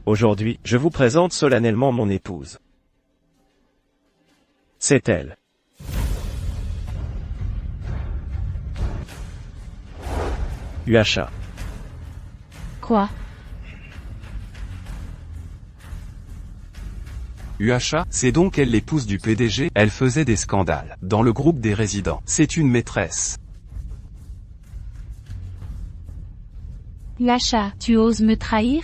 Aujourd'hui, je vous présente solennellement mon épouse. C'est elle. Yuasha. Quoi? Yuasha, c'est donc elle l'épouse du PDG, elle faisait des scandales dans le groupe des résidents. C'est une maîtresse. Yuasha, tu oses me trahir?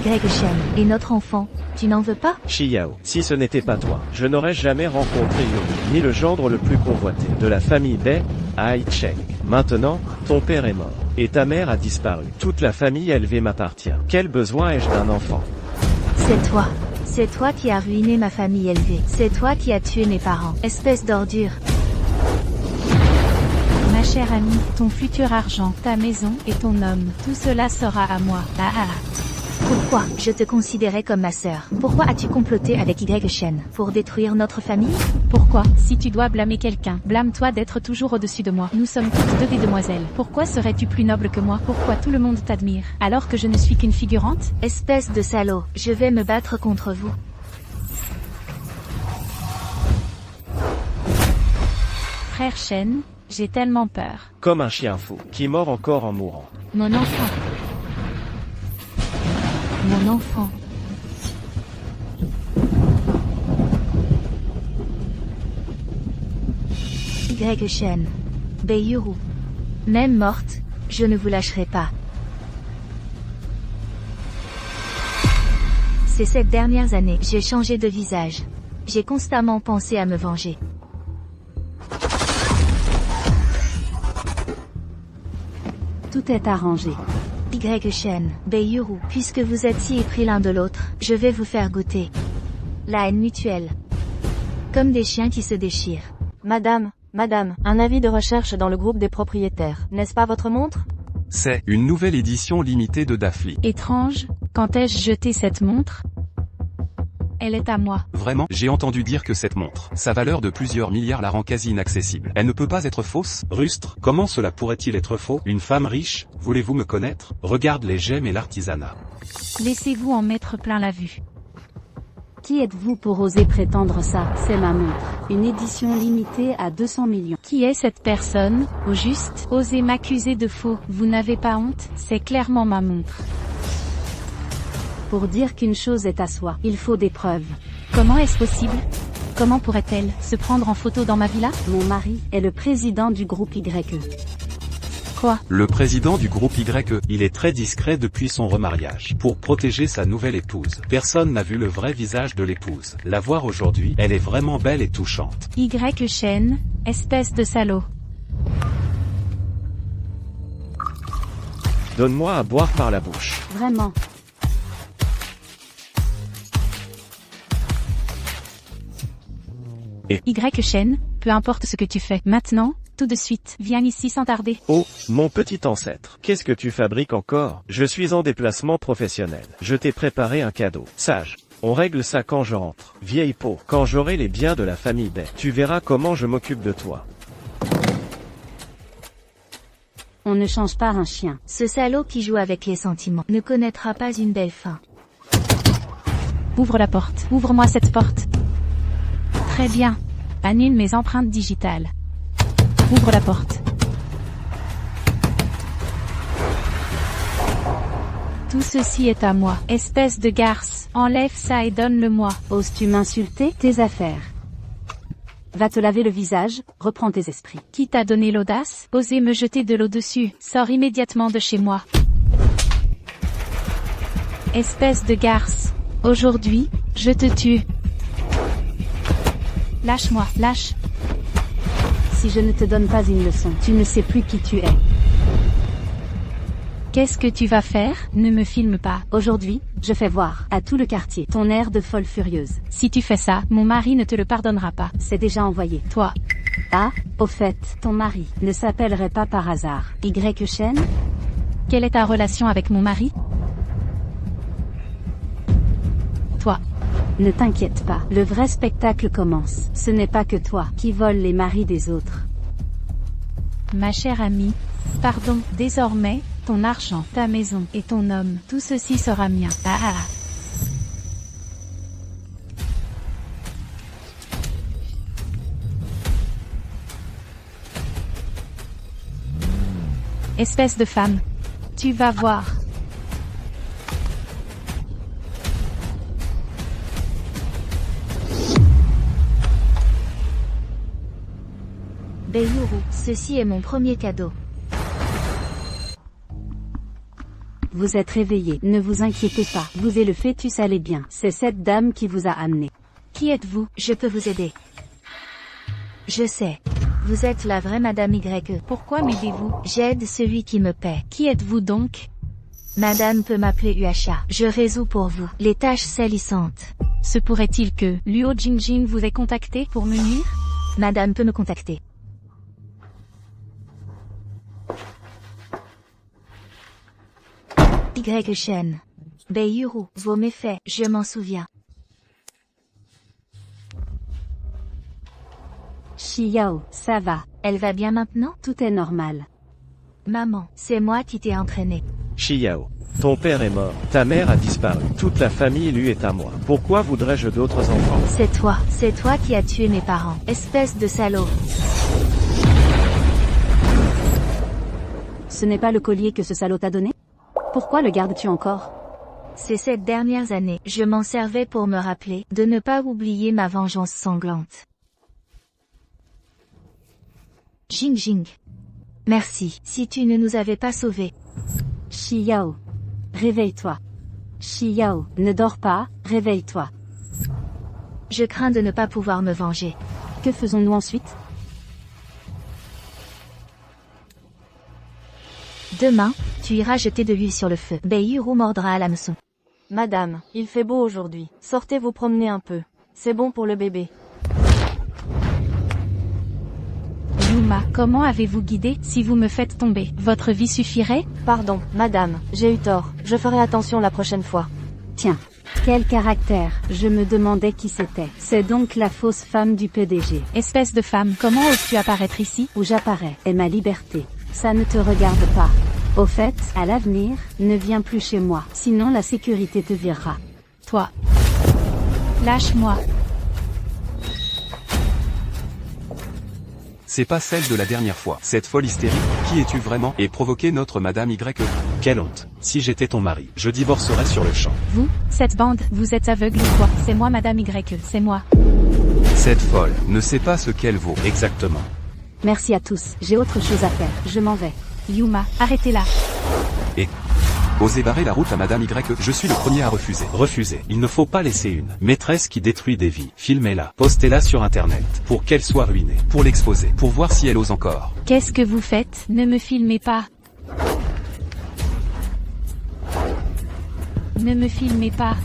Y-Shen, et notre enfant, tu n'en veux pas? Shiyao, si ce n'était pas toi, je n'aurais jamais rencontré Yuri, ni le gendre le plus convoité de la famille Bei, à Haicheng. Maintenant, ton père est mort, et ta mère a disparu. Toute la famille élevée m'appartient. Quel besoin ai-je d'un enfant? C'est toi. C'est toi qui as ruiné ma famille élevée. C'est toi qui as tué mes parents. Espèce d'ordure. Ma chère amie, ton futur argent, ta maison et ton homme, tout cela sera à moi. Pourquoi? Je te considérais comme ma sœur. Pourquoi as-tu comploté avec Y-Shen? Pour détruire notre famille? Pourquoi? Si tu dois blâmer quelqu'un, blâme-toi d'être toujours au-dessus de moi. Nous sommes toutes deux des demoiselles. Pourquoi serais-tu plus noble que moi? Pourquoi tout le monde t'admire, alors que je ne suis qu'une figurante? Espèce de salaud, je vais me battre contre vous. Frère Shen, j'ai tellement peur. Comme un chien fou, qui mord encore en mourant. Mon enfant. Mon enfant. Y-Shen. Beiyuru. Même morte, je ne vous lâcherai pas. Ces 7 dernières années, j'ai changé de visage. J'ai constamment pensé à me venger. Tout est arrangé. Y-Shen, Beiyuru, puisque vous êtes si épris l'un de l'autre, je vais vous faire goûter la haine mutuelle. Comme des chiens qui se déchirent. Madame, un avis de recherche dans le groupe des propriétaires. N'est-ce pas votre montre? C'est une nouvelle édition limitée de Dafli. Étrange, quand ai-je jeté cette montre? Elle est à moi. Vraiment, j'ai entendu dire que cette montre, sa valeur de plusieurs milliards la rend quasi inaccessible. Elle ne peut pas être fausse? Rustre, comment cela pourrait-il être faux? Une femme riche, voulez-vous me connaître? Regarde les gemmes et l'artisanat. Laissez-vous en mettre plein la vue. Qui êtes-vous pour oser prétendre ça? C'est ma montre. Une édition limitée à 200 millions. Qui est cette personne, au juste? Osez m'accuser de faux. Vous n'avez pas honte? C'est clairement ma montre. Pour dire qu'une chose est à soi, il faut des preuves. Comment est-ce possible? Comment pourrait-elle se prendre en photo dans ma villa? Mon mari est le président du groupe YE. Quoi? Le président du groupe YE, Il est très discret depuis son remariage, pour protéger sa nouvelle épouse. Personne n'a vu le vrai visage de l'épouse. La voir aujourd'hui, elle est vraiment belle et touchante. Y-Shen, espèce de salaud. Donne-moi à boire par la bouche. Vraiment. Y-Shen, peu importe ce que tu fais. Maintenant, tout de suite, viens ici sans tarder. Oh, mon petit ancêtre, qu'est-ce que tu fabriques encore? Je suis en déplacement professionnel. Je t'ai préparé un cadeau. Sage. On règle ça quand je rentre. Vieille peau, quand j'aurai les biens de la famille Bei, tu verras comment je m'occupe de toi. On ne change pas un chien. Ce salaud qui joue avec les sentiments ne connaîtra pas une belle fin. Ouvre la porte. Ouvre-moi cette porte. Très bien. Annule mes empreintes digitales. Ouvre la porte. Tout ceci est à moi. Espèce de garce. Enlève ça et donne-le-moi. Oses-tu m'insulter? Tes affaires. Va te laver le visage, reprends tes esprits. Qui t'a donné l'audace? Osez me jeter de l'eau dessus. Sors immédiatement de chez moi. Espèce de garce. Aujourd'hui, je te tue. Lâche-moi, lâche. Si je ne te donne pas une leçon, tu ne sais plus qui tu es. Qu'est-ce que tu vas faire? Ne me filme pas. Aujourd'hui, je fais voir à tout le quartier ton air de folle furieuse. Si tu fais ça, mon mari ne te le pardonnera pas. C'est déjà envoyé. Toi. Ah, au fait, ton mari ne s'appellerait pas par hasard Y-Shen? Quelle est ta relation avec mon mari? Toi. Ne t'inquiète pas, le vrai spectacle commence. Ce n'est pas que toi qui voles les maris des autres. Ma chère amie, pardon, désormais, ton argent, ta maison et ton homme, tout ceci sera mien. Ah ah. Espèce de femme. Tu vas voir. Beiyuru, ceci est mon premier cadeau. Vous êtes réveillé, ne vous inquiétez pas. Vous et le fœtus allez bien. C'est cette dame qui vous a amené. Qui êtes-vous? Je peux vous aider. Je sais. Vous êtes la vraie Madame Y. Pourquoi m'aidez-vous? J'aide celui qui me paie. Qui êtes-vous donc? Madame peut m'appeler Uasha. Je résous pour vous les tâches salissantes. Se pourrait-il que Luo Jingjing vous ait contacté pour me nuire? Madame peut me contacter. Y Shen. Beiyuru, vos méfaits, je m'en souviens. Xiao, ça va. Elle va bien maintenant? Tout est normal. Maman, c'est moi qui t'ai entraîné. Xiao, ton père est mort, ta mère a disparu, toute la famille lui est à moi. Pourquoi voudrais-je d'autres enfants? C'est toi qui as tué mes parents. Espèce de salaud. Ce n'est pas le collier que ce salaud t'a donné? Pourquoi le gardes-tu encore? Ces 7 dernières années, je m'en servais pour me rappeler de ne pas oublier ma vengeance sanglante. Jingjing. Merci, si tu ne nous avais pas sauvés. Xiao. Réveille-toi. Xiao, ne dors pas, réveille-toi. Je crains de ne pas pouvoir me venger. Que faisons-nous ensuite? Demain, tu iras jeter de l'huile sur le feu. Beiyuru mordra à l'hameçon. Madame, il fait beau aujourd'hui. Sortez vous promener un peu. C'est bon pour le bébé. Yuma, comment avez-vous guidé? Si vous me faites tomber, votre vie suffirait? Pardon, madame, j'ai eu tort. Je ferai attention la prochaine fois. Tiens. Quel caractère. Je me demandais qui c'était. C'est donc la fausse femme du PDG. Espèce de femme, comment oses-tu apparaître ici? Où j'apparais est ma liberté. Ça ne te regarde pas. Au fait, à l'avenir, ne viens plus chez moi, sinon la sécurité te virera. Toi. Lâche-moi. C'est pas celle de la dernière fois. Cette folle hystérique, qui es-tu vraiment? Et provoquer notre Madame Y. Quelle honte. Si j'étais ton mari, je divorcerais sur le champ. Vous, cette bande, vous êtes aveugle ou quoi? C'est moi Madame Y, c'est moi. Cette folle ne sait pas ce qu'elle vaut. Exactement. Merci à tous, j'ai autre chose à faire, je m'en vais. Yuma, arrêtez-la. Et osez barrer la route à Madame Y, je suis le premier à refuser. Refusez. Il ne faut pas laisser une maîtresse qui détruit des vies. Filmez-la, postez-la sur internet, pour qu'elle soit ruinée. Pour l'exposer, pour voir si elle ose encore. Qu'est-ce que vous faites? Ne me filmez pas. Ne me filmez pas.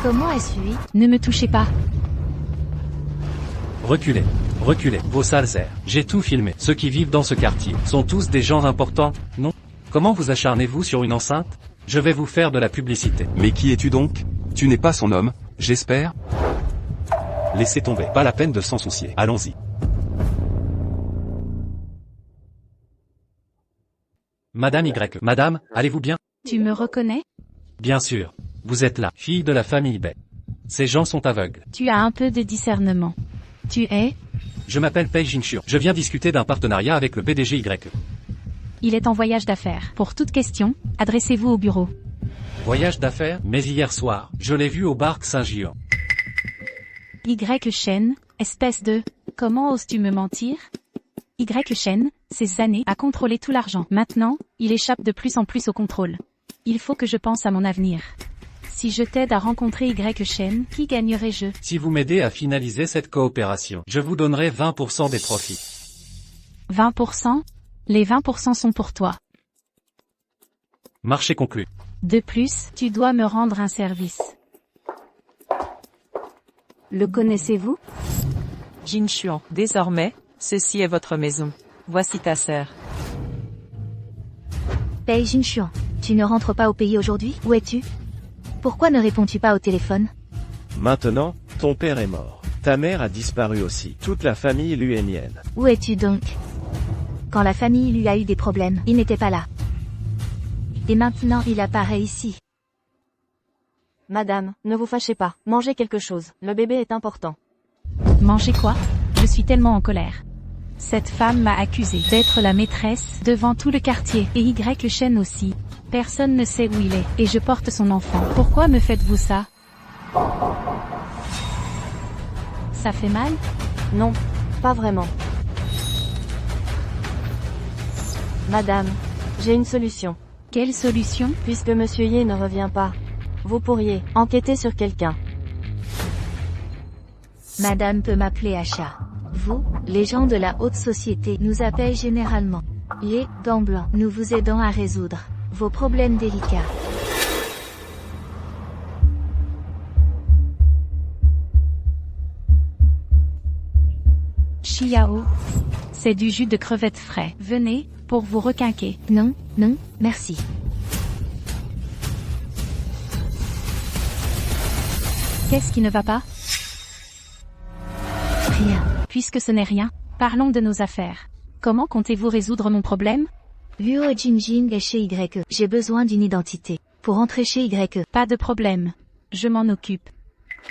Comment est-ce lui? Ne me touchez pas. Reculez. Reculez, vos sales airs. J'ai tout filmé. Ceux qui vivent dans ce quartier sont tous des gens importants, non? Comment vous acharnez-vous sur une enceinte? Je vais vous faire de la publicité. Mais qui es-tu donc? Tu n'es pas son homme, j'espère? Laissez tomber, pas la peine de s'en soucier. Allons-y. Madame Y. Madame, allez-vous bien? Tu me reconnais? Bien sûr. Vous êtes la fille de la famille Bay. Ces gens sont aveugles. Tu as un peu de discernement. Tu es? Je m'appelle Pei Jinxiu. Je viens discuter d'un partenariat avec le PDG Y. Il est en voyage d'affaires. Pour toute question, adressez-vous au bureau. Voyage d'affaires, mais hier soir, je l'ai vu au bar Saint-Gian. Y Shen, espèce de... Comment oses-tu me mentir? Y Shen, ces années, a contrôlé tout l'argent. Maintenant, il échappe de plus en plus au contrôle. Il faut que je pense à mon avenir. Si je t'aide à rencontrer Y Shen, qui gagnerai-je? Si vous m'aidez à finaliser cette coopération, je vous donnerai 20% des profits. 20%? Les 20% sont pour toi. Marché conclu. De plus, tu dois me rendre un service. Le connaissez-vous? Jin Xuan, désormais, ceci est votre maison. Voici ta sœur. Pei Jinxian, Tu ne rentres pas au pays aujourd'hui? Où es-tu? Pourquoi ne réponds-tu pas au téléphone? Maintenant, ton père est mort. Ta mère a disparu aussi. Toute la famille luénienne. Où es-tu donc? Quand la famille lui a eu des problèmes, il n'était pas là. Et maintenant il apparaît ici. Madame, ne vous fâchez pas. Mangez quelque chose. Le bébé est important. Manger quoi? Je suis tellement en colère. Cette femme m'a accusée d'être la maîtresse devant tout le quartier, et Y Shen aussi. Personne ne sait où il est, et je porte son enfant. Pourquoi me faites-vous ça? Ça fait mal? Non, pas vraiment. Madame, j'ai une solution. Quelle solution? Puisque Monsieur Ye ne revient pas, vous pourriez enquêter sur quelqu'un. Madame peut m'appeler Asha. Vous, les gens de la haute société, nous appellent généralement les gants blancs. Nous vous aidons à résoudre vos problèmes délicats. Xiao. C'est du jus de crevettes frais. Venez, pour vous requinquer. Non, non, merci. Qu'est-ce qui ne va pas? Rien. Puisque ce n'est rien, parlons de nos affaires. Comment comptez-vous résoudre mon problème? Luo Jingjing est chez Y. J'ai besoin d'une identité pour entrer chez Y. Pas de problème. Je m'en occupe.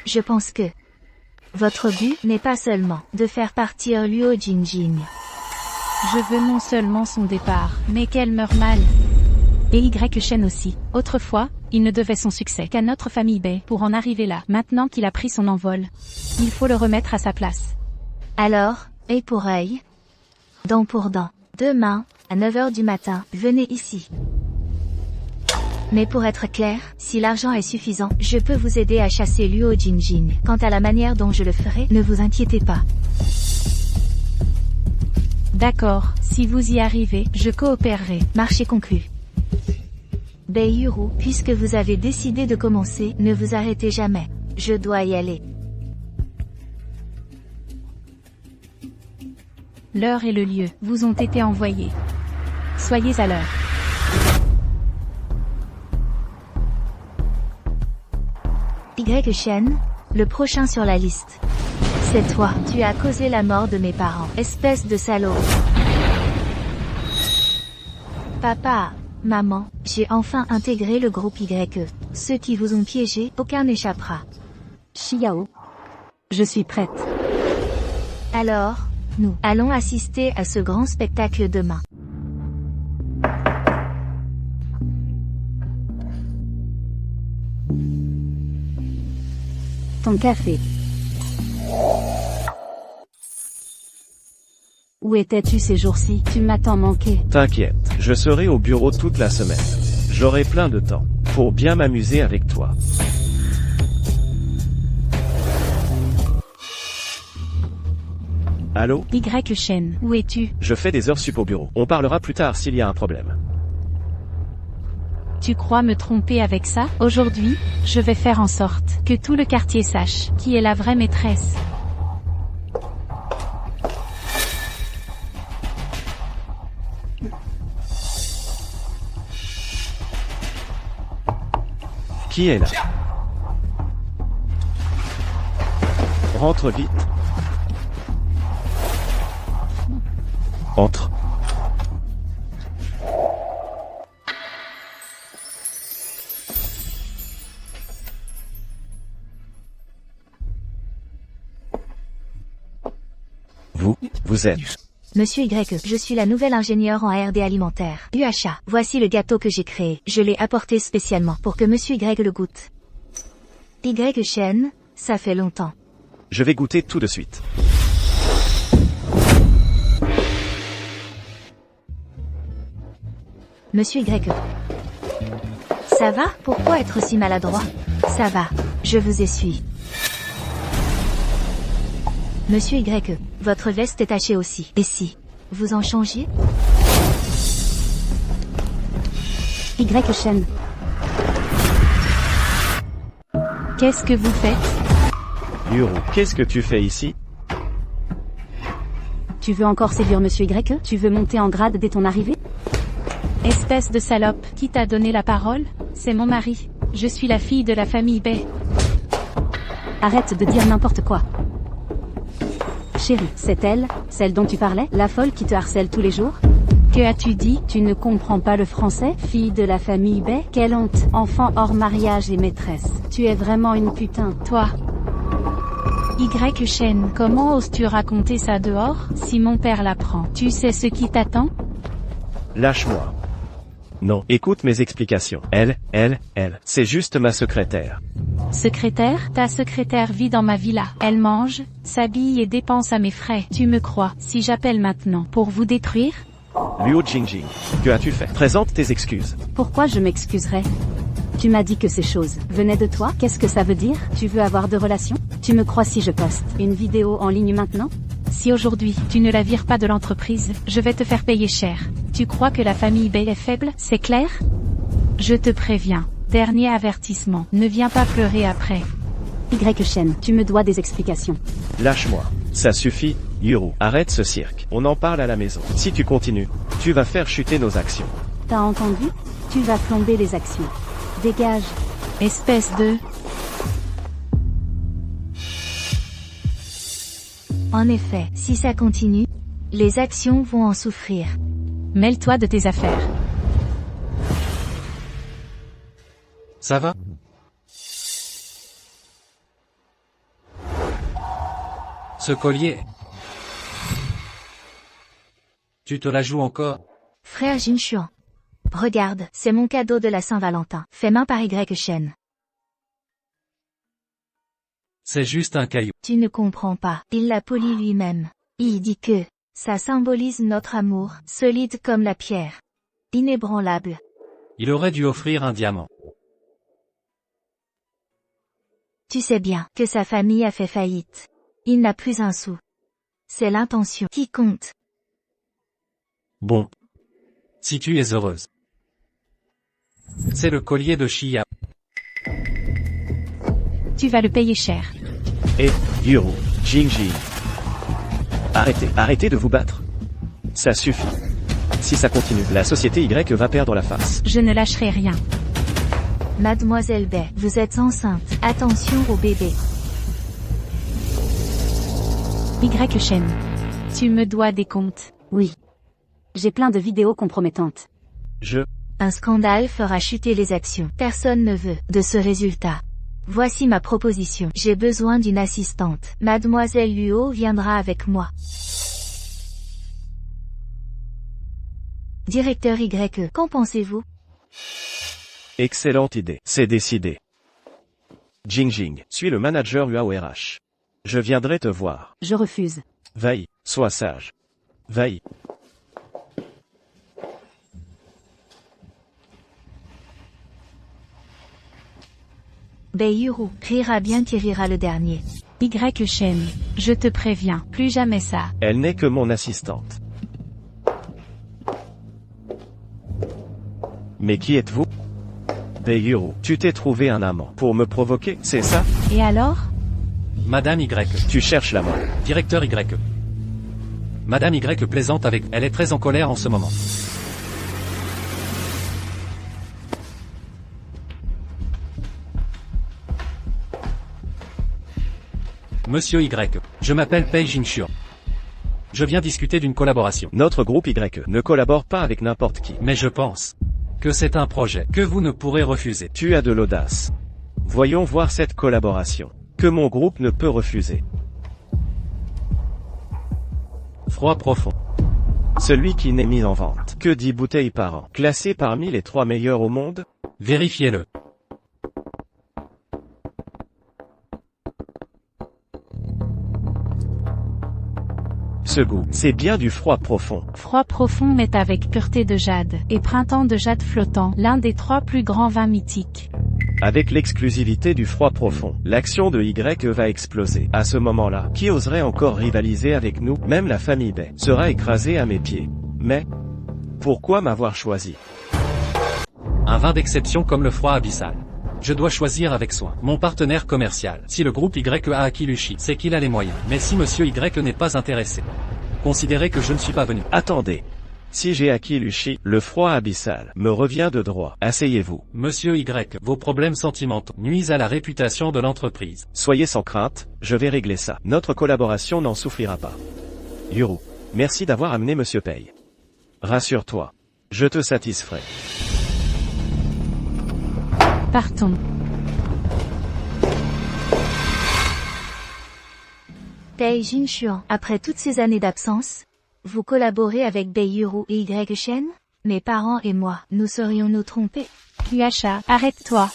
Je pense que votre but n'est pas seulement de faire partir Luo Jingjing. Je veux non seulement son départ, mais qu'elle meure mal. Et Y Shen aussi. Autrefois, il ne devait son succès qu'à notre famille Bei pour en arriver là. Maintenant qu'il a pris son envol, il faut le remettre à sa place. Alors, œil pour œil, dent pour dent. Demain, à 9h du matin, venez ici. Mais pour être clair, si l'argent est suffisant, je peux vous aider à chasser Luo Jingjing. Quant à la manière dont je le ferai, ne vous inquiétez pas. D'accord, si vous y arrivez, je coopérerai. Marché conclu. Bei Yuru, puisque vous avez décidé de commencer, ne vous arrêtez jamais. Je dois y aller. L'heure et le lieu vous ont été envoyés. Soyez à l'heure. Y Shen, le prochain sur la liste. C'est toi. Tu as causé la mort de mes parents. Espèce de salaud. Papa, maman, j'ai enfin intégré le groupe Y. Ceux qui vous ont piégé, aucun n'échappera. Xiao. Je suis prête. Alors, nous allons assister à ce grand spectacle demain. Ton café. Où étais-tu ces jours-ci? Tu m'as tant manqué. T'inquiète, je serai au bureau toute la semaine. J'aurai plein de temps pour bien m'amuser avec toi. Allô? Y Shen, où es-tu? Je fais des heures sup au bureau. On parlera plus tard s'il y a un problème. Tu crois me tromper avec ça? Aujourd'hui, je vais faire en sorte que tout le quartier sache qui est la vraie maîtresse. Qui est là? Rentre vite. Entre. Vous êtes... Monsieur Y, je suis la nouvelle ingénieure en R&D alimentaire. UHA, voici le gâteau que j'ai créé. Je l'ai apporté spécialement pour que Monsieur Y le goûte. Y Shen, ça fait longtemps. Je vais goûter tout de suite. Monsieur Y. Ça va? Pourquoi être si maladroit? Ça va, je vous essuie. Monsieur Y, votre veste est tachée aussi. Et si vous en changiez? Y Shen. Qu'est-ce que vous faites? Yuru, qu'est-ce que tu fais ici? Tu veux encore séduire Monsieur Y? Tu veux monter en grade dès ton arrivée? Espèce de salope, qui t'a donné la parole? C'est mon mari. Je suis la fille de la famille Bay. Arrête de dire n'importe quoi. Chérie, c'est elle, celle dont tu parlais, la folle qui te harcèle tous les jours? Que as-tu dit? Tu ne comprends pas le français? Fille de la famille Bay? Quelle honte! Enfant hors mariage et maîtresse. Tu es vraiment une putain. Toi. Y chaîne, comment oses-tu raconter ça dehors? Si mon père l'apprend, tu sais ce qui t'attend? Lâche-moi. Non, écoute mes explications. Elle, c'est juste ma secrétaire. Secrétaire? Ta secrétaire vit dans ma villa. Elle mange, s'habille et dépense à mes frais. Tu me crois, si j'appelle maintenant, pour vous détruire? Luo Jingjing, que as-tu fait? Présente tes excuses. Pourquoi je m'excuserais? Tu m'as dit que ces choses venaient de toi? Qu'est-ce que ça veut dire? Tu veux avoir de relations? Tu me crois si je poste une vidéo en ligne maintenant? Si aujourd'hui, tu ne la vires pas de l'entreprise, je vais te faire payer cher. Tu crois que la famille Bay est faible, c'est clair? Je te préviens. Dernier avertissement, ne viens pas pleurer après. Y chaîne, tu me dois des explications. Lâche-moi. Ça suffit, Yuru. Arrête ce cirque. On en parle à la maison. Si tu continues, tu vas faire chuter nos actions. T'as entendu? Tu vas plomber les actions. Dégage. Espèce de... En effet, si ça continue, les actions vont en souffrir. Mêle-toi de tes affaires. Ça va? Ce collier... Tu te la joues encore? Frère Jinshuan. Regarde, c'est mon cadeau de la Saint-Valentin, fait main par Y chaîne. C'est juste un caillou. Tu ne comprends pas, il l'a poli lui-même. Il dit que ça symbolise notre amour, solide comme la pierre. Inébranlable. Il aurait dû offrir un diamant. Tu sais bien que sa famille a fait faillite. Il n'a plus un sou. C'est l'intention qui compte. Bon. Si tu es heureuse. C'est le collier de Chia. Tu vas le payer cher. Et, Yuru, Jingjing. Arrêtez de vous battre. Ça suffit. Si ça continue, la société Y va perdre la face. Je ne lâcherai rien. Mademoiselle Bay, vous êtes enceinte. Attention au bébé. Y chaîne. Tu me dois des comptes. Oui. J'ai plein de vidéos compromettantes. Un scandale fera chuter les actions. Personne ne veut de ce résultat. Voici ma proposition. J'ai besoin d'une assistante. Mademoiselle Luo viendra avec moi. Directeur Y, qu'en pensez-vous? Excellente idée. C'est décidé. Jingjing, suis le manager UAORH. Je viendrai te voir. Je refuse. Vaï, sois sage. Vaï. Beiyuru, rira bien qui rira le dernier. Y chaîne. Je te préviens, plus jamais ça. Elle n'est que mon assistante. Mais qui êtes-vous? Beiyuru, tu t'es trouvé un amant pour me provoquer, c'est ça? Et alors? Madame Y. Tu cherches la mort. Directeur Y. Madame Y plaisante avec... Elle est très en colère en ce moment. Monsieur Y. Je m'appelle Pei Jinshuan. Je viens discuter d'une collaboration. Notre groupe Y ne collabore pas avec n'importe qui. Mais je pense que c'est un projet que vous ne pourrez refuser. Tu as de l'audace. Voyons voir cette collaboration, que mon groupe ne peut refuser. Froid profond. Celui qui n'est mis en vente que 10 bouteilles par an, classé parmi les 3 meilleurs au monde? Vérifiez-le. Ce goût, c'est bien du froid profond. Froid profond mais avec pureté de jade, et printemps de jade flottant, l'un des 3 plus grands vins mythiques. Avec l'exclusivité du froid profond, l'action de Y va exploser. À ce moment-là, qui oserait encore rivaliser avec nous? Même la famille Bay sera écrasée à mes pieds. Mais, pourquoi m'avoir choisi? Un vin d'exception comme le froid abyssal. Je dois choisir avec soin mon partenaire commercial. Si le groupe Y a acquis Luchi, c'est qu'il a les moyens. Mais si monsieur Y n'est pas intéressé, considérez que je ne suis pas venu. Attendez. Si j'ai acquis Luchi, le froid abyssal me revient de droit. Asseyez-vous. Monsieur Y, vos problèmes sentimentaux nuisent à la réputation de l'entreprise. Soyez sans crainte, je vais régler ça. Notre collaboration n'en souffrira pas. Yuru, merci d'avoir amené Monsieur Pei. Rassure-toi, je te satisferai. Partons. Pei Jinshuan, après toutes ces années d'absence, vous collaborez avec Bei Yuru et Y Shen? Mes parents et moi, nous serions-nous trompés? Yuasha, arrête-toi.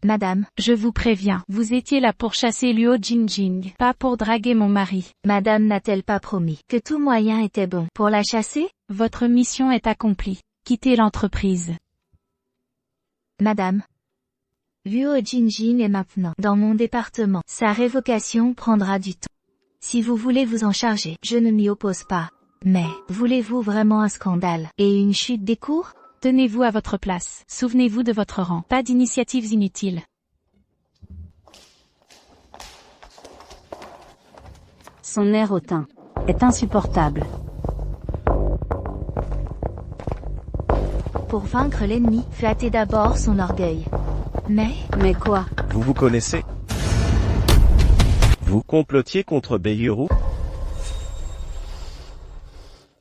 Madame, Je vous préviens, vous étiez là pour chasser Luo Jinjing, pas pour draguer mon mari. Madame n'a-t-elle pas promis que tout moyen était bon pour la chasser? Votre mission est accomplie. Quittez l'entreprise. Madame, Luo Jinjing est maintenant dans mon département. Sa révocation prendra du temps. Si vous voulez vous en charger, je ne m'y oppose pas. Mais, voulez-vous vraiment un scandale et une chute des cours? Tenez-vous à votre place. Souvenez-vous de votre rang. Pas d'initiatives inutiles. Son air hautain est insupportable. Pour vaincre l'ennemi, flattez d'abord son orgueil. Mais quoi? Vous vous connaissez? Vous complotiez contre Bei Yuru?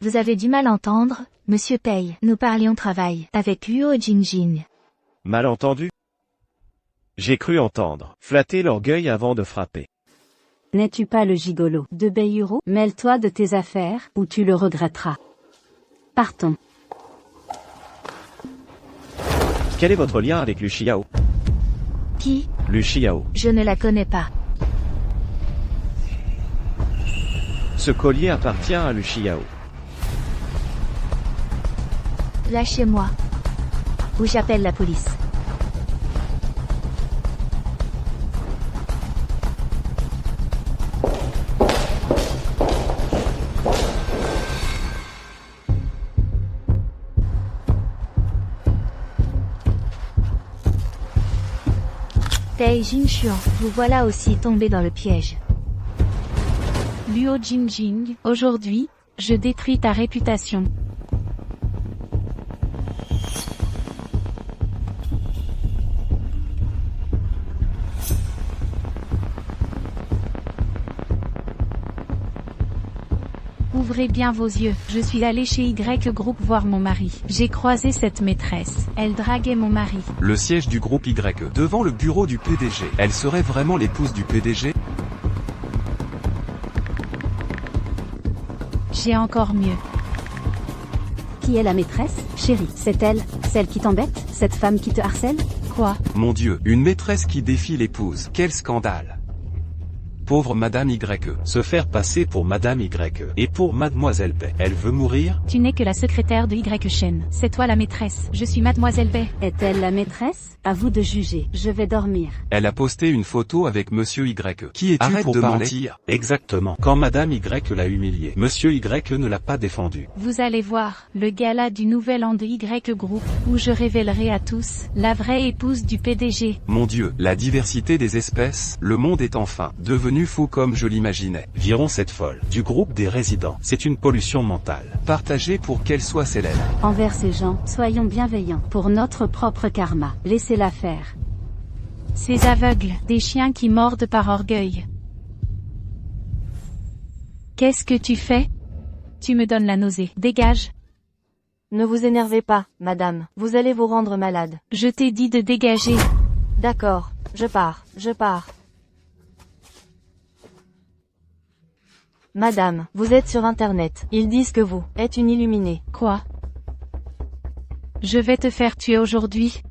Vous avez du mal entendre, Monsieur Pei. Nous parlions travail avec Luo Jinjing. Malentendu? J'ai cru entendre. Flatter l'orgueil avant de frapper. N'es-tu pas le gigolo de Bei Yuru? Mêle-toi de tes affaires, ou tu le regretteras. Partons. Quel est votre lien avec Lu Xiao? Qui? Lu Xiao. Je ne la connais pas. Ce collier appartient à Lu Xiao. Lâchez-moi. Ou j'appelle la police. Pei Jinshuan, vous voilà aussi tombé dans le piège. Luo Jinjing, aujourd'hui, je détruis ta réputation. Ouvrez bien vos yeux, je suis allé chez Y Group voir mon mari. J'ai croisé cette maîtresse, elle draguait mon mari. Le siège du groupe Y, devant le bureau du PDG. Elle serait vraiment l'épouse du PDG? J'ai encore mieux. Qui est la maîtresse? Chérie, c'est elle, celle qui t'embête? Cette femme qui te harcèle? Quoi? Mon Dieu, une maîtresse qui défie l'épouse. Quel scandale! Pauvre Madame Y. Se faire passer pour Madame Y. Et pour Mademoiselle Pei. Elle veut mourir? Tu n'es que la secrétaire de Y Shen. C'est toi la maîtresse. Je suis Mademoiselle Pei. Est-elle la maîtresse? À vous de juger. Je vais dormir. Elle a posté une photo avec Monsieur Y. Qui es-tu Arrête pour de parler? mentir. Exactement. Quand Madame Y l'a humilié, Monsieur Y ne l'a pas défendu. Vous allez voir, le gala du nouvel an de Y Group, où je révélerai à tous, la vraie épouse du PDG. Mon Dieu, la diversité des espèces, le monde est enfin devenu fou comme je l'imaginais. Virons cette folle du groupe des résidents. C'est une pollution mentale. Partagez pour qu'elle soit célèbre. Envers ces gens, soyons bienveillants. Pour notre propre karma, laissez-la faire. Ces aveugles, des chiens qui mordent par orgueil. Qu'est-ce que tu fais? Tu me donnes la nausée. Dégage. Ne vous énervez pas, madame. Vous allez vous rendre malade. Je t'ai dit de dégager. D'accord. Je pars. Madame, vous êtes sur Internet. Ils disent que vous êtes une illuminée. Quoi? Je vais te faire tuer aujourd'hui.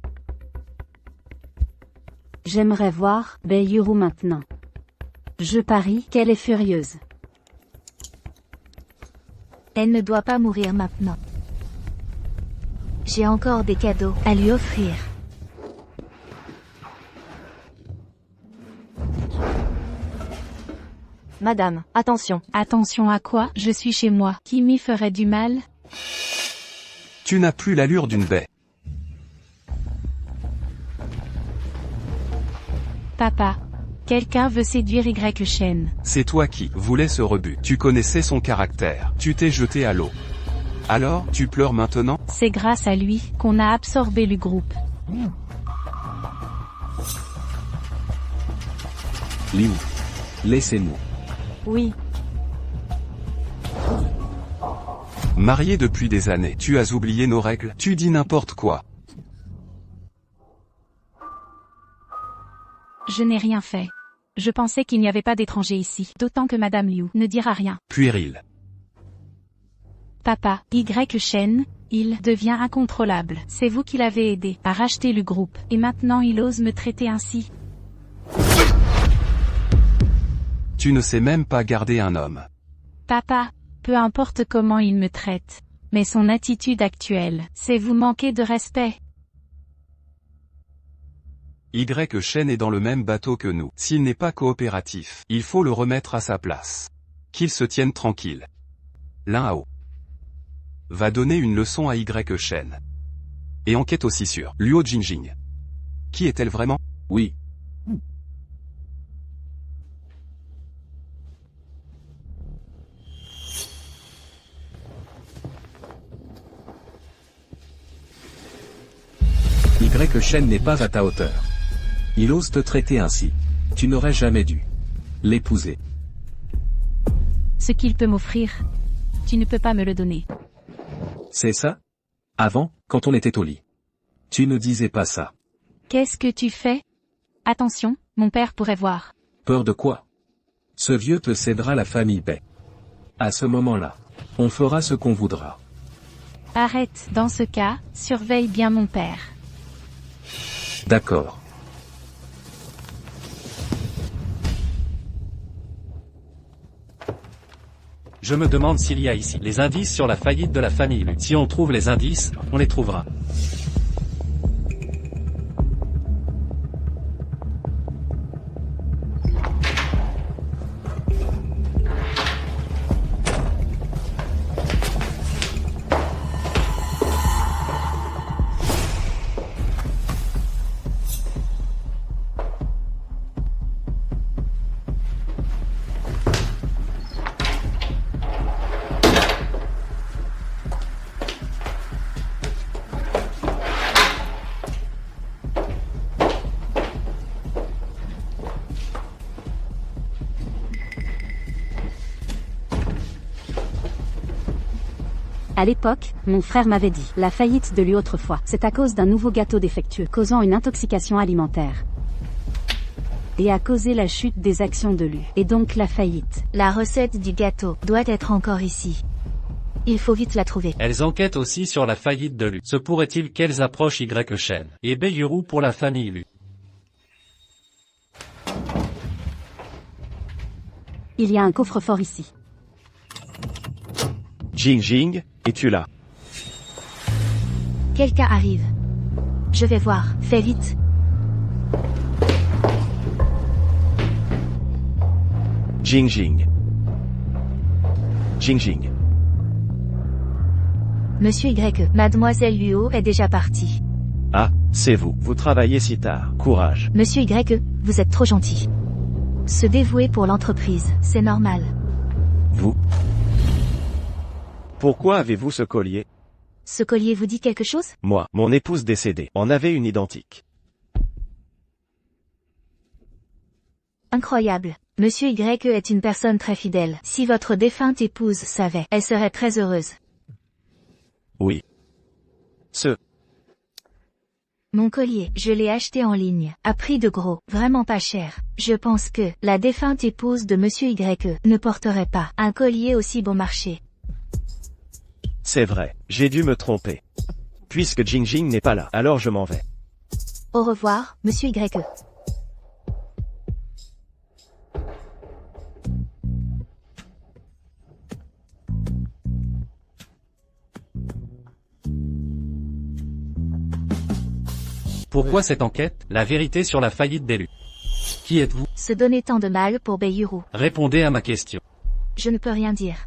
J'aimerais voir Bei Yuru maintenant. Je parie qu'elle est furieuse. Elle ne doit pas mourir maintenant. J'ai encore des cadeaux à lui offrir. Madame, attention. Attention à quoi? Je suis chez moi. Qui m'y ferait du mal? Tu n'as plus l'allure d'une baie. Papa. Quelqu'un veut séduire Y Shen. C'est toi qui voulais ce rebut. Tu connaissais son caractère. Tu t'es jeté à l'eau. Alors, tu pleures maintenant? C'est grâce à lui qu'on a absorbé le groupe. Liu. Laissez-nous. Oui. Marié depuis des années, tu as oublié nos règles. Tu dis n'importe quoi. Je n'ai rien fait. Je pensais qu'il n'y avait pas d'étrangers ici, d'autant que Madame Liu ne dira rien. Puéril. Papa, Y Shen, il devient incontrôlable. C'est vous qui l'avez aidé à racheter le groupe, et maintenant il ose me traiter ainsi. Tu ne sais même pas garder un homme. Papa, peu importe comment il me traite, mais son attitude actuelle, c'est vous manquer de respect. Y Shen est dans le même bateau que nous. S'il n'est pas coopératif, il faut le remettre à sa place. Qu'il se tienne tranquille. L'un à haut va donner une leçon à Y Shen. Et enquête aussi sur Luo Jingjing. Qui est-elle vraiment? Oui. Y Shen n'est pas à ta hauteur. Il ose te traiter ainsi. Tu n'aurais jamais dû l'épouser. Ce qu'il peut m'offrir, tu ne peux pas me le donner. C'est ça? Avant, quand on était au lit. Tu ne disais pas ça. Qu'est-ce que tu fais? Attention, mon père pourrait voir. Peur de quoi? Ce vieux te cédera la famille Bei. À ce moment-là, on fera ce qu'on voudra. Arrête, dans ce cas, surveille bien mon père. D'accord. Je me demande s'il y a ici les indices sur la faillite de la famille Lu. Si on trouve les indices, on les trouvera. À l'époque, mon frère m'avait dit, la faillite de lui autrefois, c'est à cause d'un nouveau gâteau défectueux, causant une intoxication alimentaire. Et a causé la chute des actions de Lu, et donc la faillite. La recette du gâteau doit être encore ici. Il faut vite la trouver. Elles enquêtent aussi sur la faillite de Lu. Se pourrait-il qu'elles approchent Y Shen et Beiyuru pour la famille Lu? Il y a un coffre-fort ici. Jingjing, es-tu là? Quelqu'un arrive. Je vais voir, fais vite. Jingjing. Jingjing. Monsieur Y, Mademoiselle Luo est déjà partie. Ah, c'est vous. Vous travaillez si tard. Courage. Monsieur Y, vous êtes trop gentil. Se dévouer pour l'entreprise, c'est normal. Vous. Pourquoi avez-vous ce collier? Ce collier vous dit quelque chose? Moi, mon épouse décédée, en avait une identique. Incroyable. Monsieur Y est une personne très fidèle. Si votre défunte épouse savait, elle serait très heureuse. Oui. Mon collier, je l'ai acheté en ligne, à prix de gros, vraiment pas cher. Je pense que la défunte épouse de Monsieur Y ne porterait pas un collier aussi bon marché. C'est vrai, j'ai dû me tromper. Puisque Jingjing n'est pas là, alors je m'en vais. Au revoir, Monsieur Y. Pourquoi cette enquête? La vérité sur la faillite des Lu. Qui êtes-vous? Se donner tant de mal pour Beiyuru. Répondez à ma question. Je ne peux rien dire.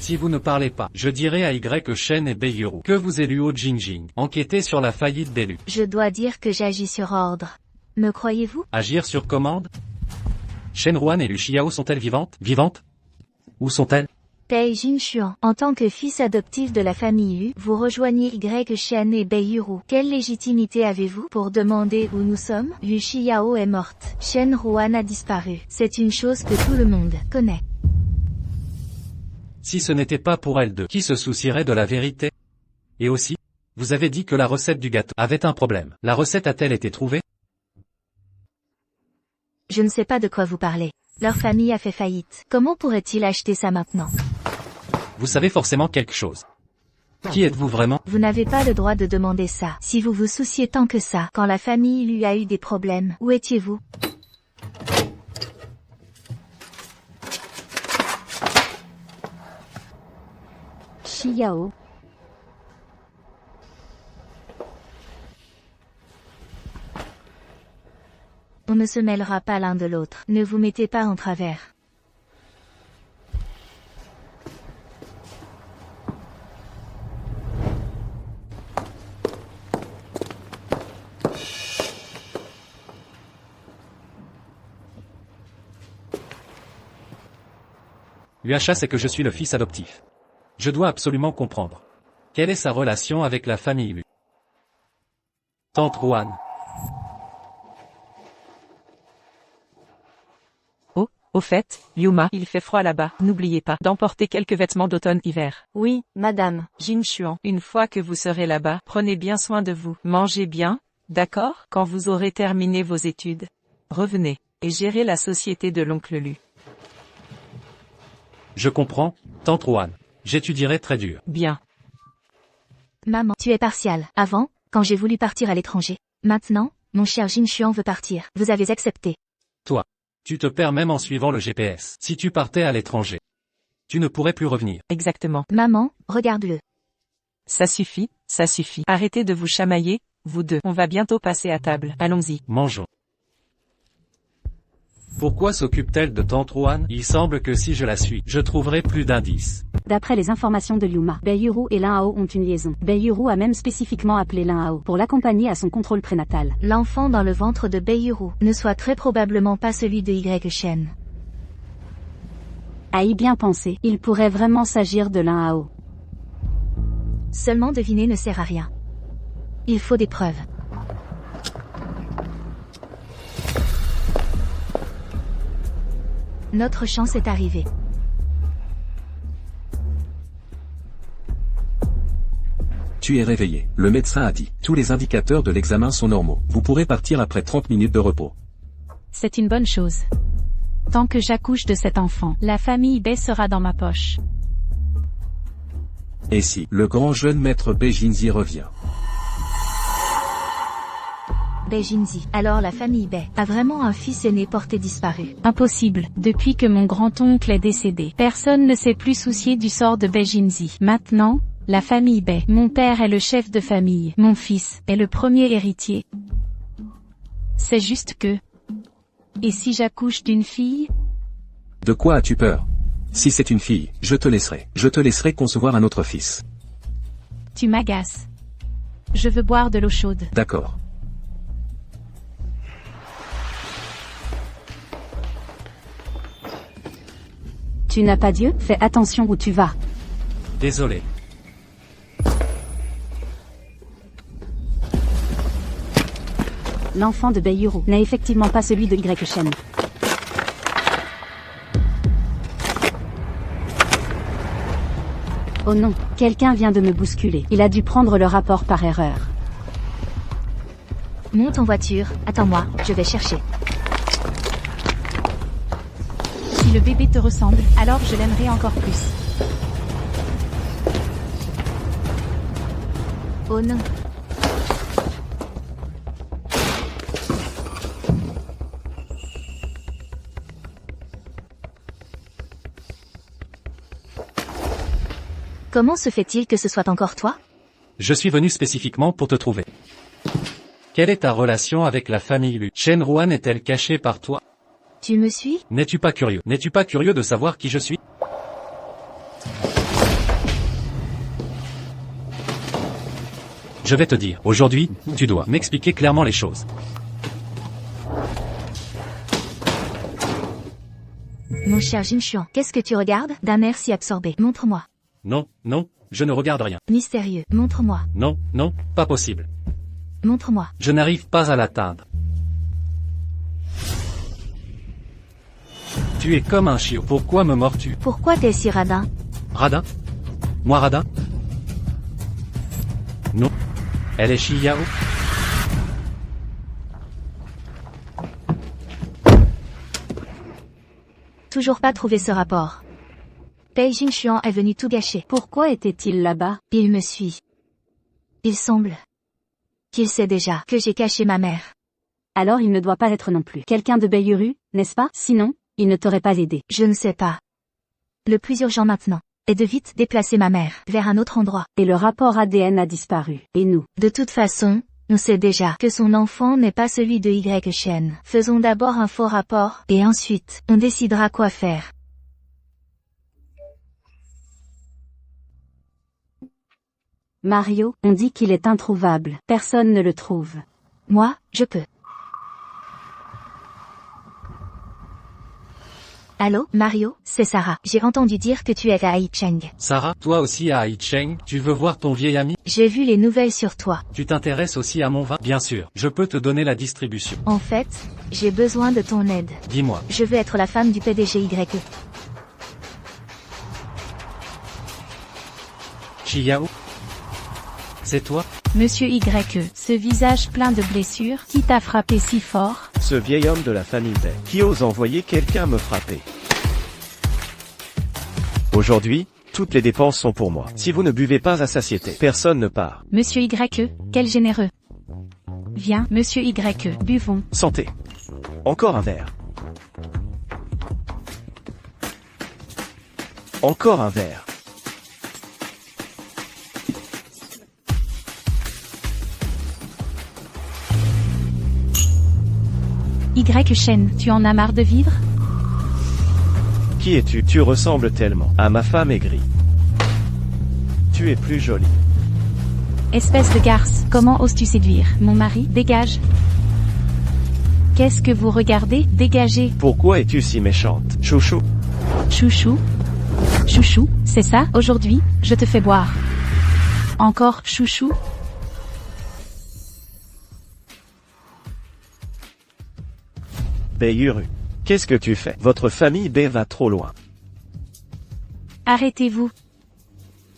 Si vous ne parlez pas, je dirai à Y Shen et Beiyuru que vous et Luo Jingjing enquêtez sur la faillite des Lu. Je dois dire que j'agis sur ordre. Me croyez-vous? Agir sur commande? Shenruan et Lu Xiao sont-elles vivantes? Vivantes? Où sont-elles? Bei Jinshuan, en tant que fils adoptif de la famille Yu, vous rejoignez Y Shen et Bei Yuru. Quelle légitimité avez-vous pour demander où nous sommes? Lu Xiao est morte. Shenruan a disparu. C'est une chose que tout le monde connaît. Si ce n'était pas pour elles deux, qui se soucierait de la vérité? Et aussi, vous avez dit que la recette du gâteau avait un problème. La recette a-t-elle été trouvée? Je ne sais pas de quoi vous parlez. Leur famille a fait faillite. Comment pourrait-il acheter ça maintenant? Vous savez forcément quelque chose. Qui êtes-vous vraiment? Vous n'avez pas le droit de demander ça. Si vous vous souciez tant que ça, quand la famille lui a eu des problèmes, où étiez-vous? Xiao. On ne se mêlera pas l'un de l'autre. Ne vous mettez pas en travers. Luacha sait que je suis le fils adoptif. Je dois absolument comprendre. Quelle est sa relation avec la famille Lu? Tante Ruan. Oh, au fait, Yuma, il fait froid là-bas. N'oubliez pas d'emporter quelques vêtements d'automne-hiver. Oui, madame. Jinshuan, une fois que vous serez là-bas, prenez bien soin de vous. Mangez bien, d'accord? Quand vous aurez terminé vos études, revenez et gérez la société de l'oncle Lu. Je comprends, tante Ruan. J'étudierai très dur. Bien. Maman, tu es partiale. Avant, quand j'ai voulu partir à l'étranger. Maintenant, mon cher Jinshuan veut partir. Vous avez accepté. Toi, tu te perds même en suivant le GPS. Si tu partais à l'étranger, tu ne pourrais plus revenir. Exactement. Maman, regarde-le. Ça suffit, ça suffit. Arrêtez de vous chamailler, vous deux. On va bientôt passer à table. Allons-y. Mangeons. Pourquoi s'occupe-t-elle de tante Ruan? Il semble que si je la suis, je trouverai plus d'indices. D'après les informations de Liuma, Bei Yuru et Lin Hao ont une liaison. Bei Yuru a même spécifiquement appelé Lin Hao pour l'accompagner à son contrôle prénatal. L'enfant dans le ventre de Bei Yuru ne soit très probablement pas celui de Y Shen. À y bien penser, il pourrait vraiment s'agir de Lin Hao. Seulement deviner ne sert à rien. Il faut des preuves. Notre chance est arrivée. Tu es réveillé. Le médecin a dit. Tous les indicateurs de l'examen sont normaux. Vous pourrez partir après 30 minutes de repos. C'est une bonne chose. Tant que j'accouche de cet enfant, la famille Bei sera dans ma poche. Et si le grand jeune maître Bei Jinzi revient? Bei Jinzi. Alors la famille Bei a vraiment un fils aîné porté disparu. Impossible. Depuis que mon grand-oncle est décédé, personne ne s'est plus soucié du sort de Bei Jinzi. Maintenant, la famille Bei. Mon père est le chef de famille. Mon fils est le premier héritier. C'est juste que... Et si j'accouche d'une fille? De quoi as-tu peur? Si c'est une fille, je te laisserai. Je te laisserai concevoir un autre fils. Tu m'agaces. Je veux boire de l'eau chaude. D'accord. Tu n'as pas Dieu? Fais attention où tu vas. Désolé. L'enfant de Bei Yuru n'est effectivement pas celui de Y Shen. Oh non, quelqu'un vient de me bousculer. Il a dû prendre le rapport par erreur. Monte en voiture, attends-moi, je vais chercher. Si le bébé te ressemble, alors je l'aimerai encore plus. Oh non. Comment se fait-il que ce soit encore toi? Je suis venu spécifiquement pour te trouver. Quelle est ta relation avec la famille Lu? Shenruan est-elle cachée par toi? Tu me suis? N'es-tu pas curieux? N'es-tu pas curieux de savoir qui je suis? Je vais te dire, aujourd'hui, tu dois m'expliquer clairement les choses. Mon cher Jinchuan, qu'est-ce que tu regardes d'un air si absorbé? Montre-moi. Non, non, je ne regarde rien. Mystérieux, montre-moi. Non, non, pas possible. Montre-moi. Je n'arrive pas à l'atteindre. Tu es comme un chiot. Pourquoi me mords-tu? Pourquoi t'es si radin? Radin? Moi radin? Non. Elle est Chiyao? Toujours pas trouvé ce rapport. Pei Jinchuan est venu tout gâcher. Pourquoi était-il là-bas? Il me suit. Il semble qu'il sait déjà que j'ai caché ma mère. Alors il ne doit pas être non plus quelqu'un de Beiyuru, n'est-ce pas? Sinon, il ne t'aurait pas aidé. Je ne sais pas. Le plus urgent maintenant est de vite déplacer ma mère vers un autre endroit. Et le rapport ADN a disparu. Et nous? De toute façon, on sait déjà que son enfant n'est pas celui de Y Shen. Faisons d'abord un faux rapport, et ensuite, on décidera quoi faire. Mario, on dit qu'il est introuvable. Personne ne le trouve. Moi, je peux. Allô, Mario, c'est Sarah. J'ai entendu dire que tu es à Aicheng. Sarah, toi aussi à Aicheng, tu veux voir ton vieil ami? J'ai vu les nouvelles sur toi. Tu t'intéresses aussi à mon vin? Bien sûr, je peux te donner la distribution. En fait, j'ai besoin de ton aide. Dis-moi. Je veux être la femme du PDG YE. Chiyao? C'est toi? Monsieur YE, ce visage plein de blessures, qui t'a frappé si fort? Ce vieil homme de la famille Bei, qui ose envoyer quelqu'un me frapper. Aujourd'hui, toutes les dépenses sont pour moi. Si vous ne buvez pas à satiété, personne ne part. Monsieur YE, quel généreux. Viens, monsieur YE, buvons. Santé. Encore un verre. Encore un verre. Y Shen, tu en as marre de vivre? Qui es-tu? Tu ressembles tellement à ma femme aigrie. Tu es plus jolie. Espèce de garce, comment oses-tu séduire mon mari? Dégage. Qu'est-ce que vous regardez? Dégagez. Pourquoi es-tu si méchante? Chouchou. Chouchou. Chouchou, c'est ça? Aujourd'hui, je te fais boire. Encore chouchou? Beiyuru. Qu'est-ce que tu fais? Votre famille Bei va trop loin. Arrêtez-vous.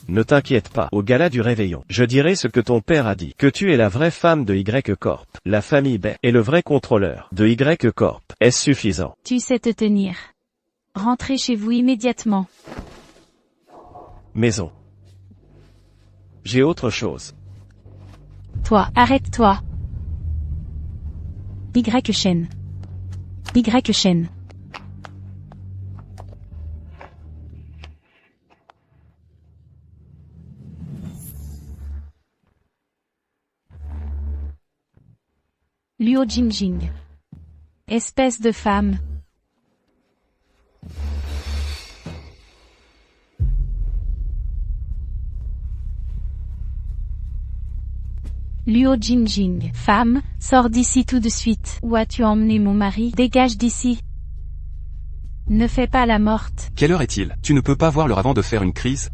Ne t'inquiète pas, au gala du réveillon, je dirai ce que ton père a dit, que tu es la vraie femme de Y Corp, la famille Bei, et le vrai contrôleur de Y Corp. Est-ce suffisant? Tu sais te tenir. Rentrez chez vous immédiatement. Maison. J'ai autre chose. Toi, arrête-toi. Y Shen. Y Shen. Luo Jingjing. Espèce de femme. Luo Jingjing. Femme, sors d'ici tout de suite. Où as-tu emmené mon mari? Dégage d'ici. Ne fais pas la morte. Quelle heure est-il? Tu ne peux pas voir l'heure avant de faire une crise?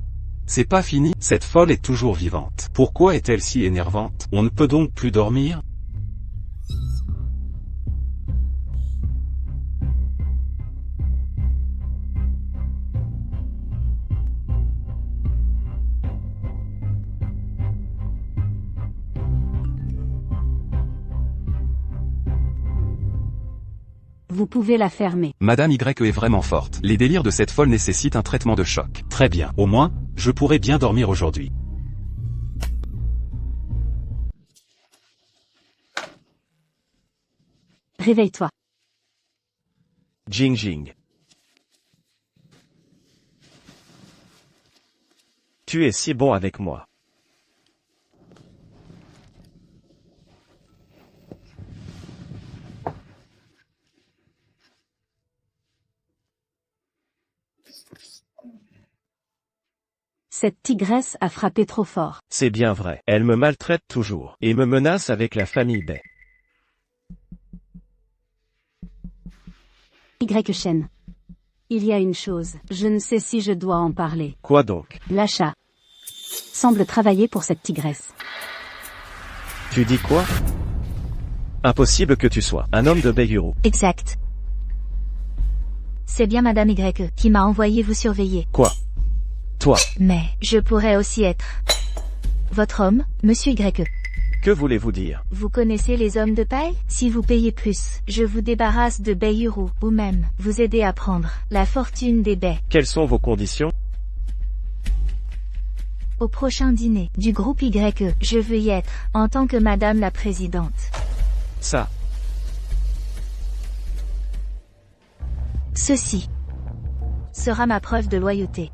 C'est pas fini, cette folle est toujours vivante. Pourquoi est-elle si énervante? On ne peut donc plus dormir? Vous pouvez la fermer. Madame Y est vraiment forte. Les délires de cette folle nécessitent un traitement de choc. Très bien, au moins, je pourrai bien dormir aujourd'hui. Réveille-toi. Jingjing. Tu es si bon avec moi. Cette tigresse a frappé trop fort. C'est bien vrai. Elle me maltraite toujours, et me menace avec la famille Bei. Y Shen. Il y a une chose, je ne sais si je dois en parler. Quoi donc? L'achat semble travailler pour cette tigresse. Tu dis quoi? Impossible que tu sois un homme de Beiyuru. Exact. C'est bien Madame Y qui m'a envoyé vous surveiller. Quoi? Toi? Mais, je pourrais aussi être votre homme, Monsieur Y. Que voulez-vous dire? Vous connaissez les hommes de paille? Si vous payez plus, je vous débarrasse de Beiyuru, ou même, vous aider à prendre la fortune des baies. Quelles sont vos conditions? Au prochain dîner du groupe Y, je veux y être, en tant que Madame la Présidente. Ça. Ceci sera ma preuve de loyauté.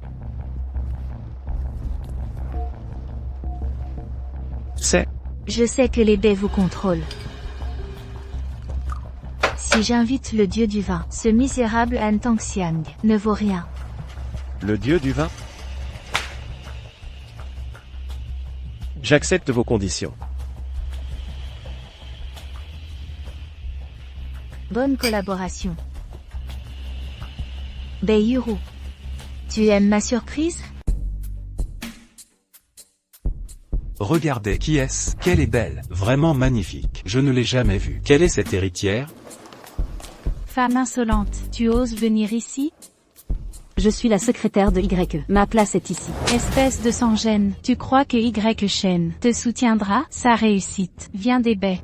C'est. Je sais que les baies vous contrôlent. Si j'invite le dieu du vin, ce misérable Han Tangxiang ne vaut rien. Le dieu du vin? J'accepte vos conditions. Bonne collaboration. Beiyuru. Tu aimes ma surprise? Regardez qui est-ce, qu'elle est belle, vraiment magnifique. Je ne l'ai jamais vue. Quelle est cette héritière? Femme insolente, tu oses venir ici? Je suis la secrétaire de Y. Ma place est ici. Espèce de sans-gêne, tu crois que Y Shen te soutiendra? Sa réussite vient des baies.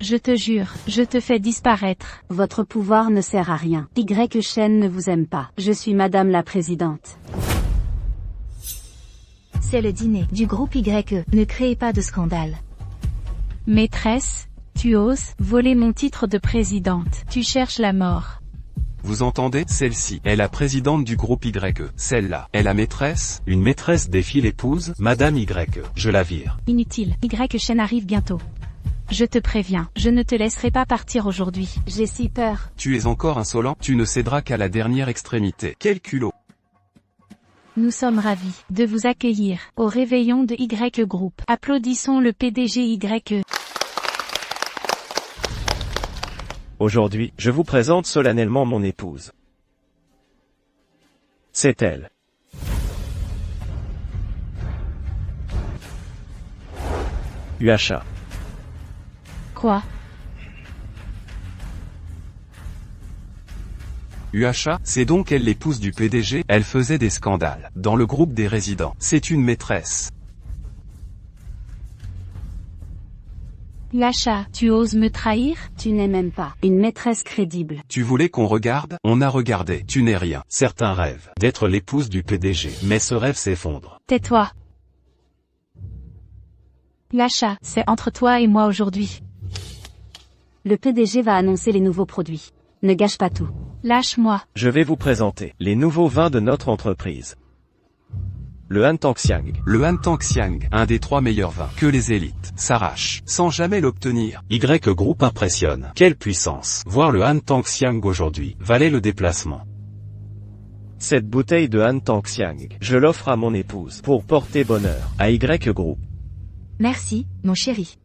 Je te jure, je te fais disparaître. Votre pouvoir ne sert à rien. Y Shen ne vous aime pas. Je suis Madame la Présidente. C'est le dîner du groupe Y. Ne créez pas de scandale. Maîtresse, tu oses voler mon titre de présidente. Tu cherches la mort. Vous entendez? Celle-ci est la présidente du groupe Y. Celle-là est la maîtresse. Une maîtresse défie l'épouse, Madame Y. Je la vire. Inutile, Y Shen arrive bientôt. Je te préviens, je ne te laisserai pas partir aujourd'hui. J'ai si peur. Tu es encore insolent, tu ne céderas qu'à la dernière extrémité. Quel culot! Nous sommes ravis de vous accueillir au réveillon de Y Group. Applaudissons le PDG Y. Aujourd'hui, je vous présente solennellement mon épouse. C'est elle. Yuasha. Quoi? Yuasha, c'est donc elle l'épouse du PDG, elle faisait des scandales dans le groupe des résidents. C'est une maîtresse. Yuasha, tu oses me trahir? Tu n'es même pas une maîtresse crédible. Tu voulais qu'on regarde? On a regardé. Tu n'es rien. Certains rêvent d'être l'épouse du PDG, mais ce rêve s'effondre. Tais-toi. Yuasha, c'est entre toi et moi aujourd'hui. Le PDG va annoncer les nouveaux produits. Ne gâche pas tout. Lâche-moi. Je vais vous présenter les nouveaux vins de notre entreprise. Le Han Tangxiang. Le Han Tangxiang, un des 3 meilleurs vins que les élites s'arrachent sans jamais l'obtenir. Y Group impressionne. Quelle puissance. Voir le Han Tangxiang aujourd'hui valait le déplacement. Cette bouteille de Han Tangxiang, je l'offre à mon épouse pour porter bonheur à Y Group. Merci, mon chéri.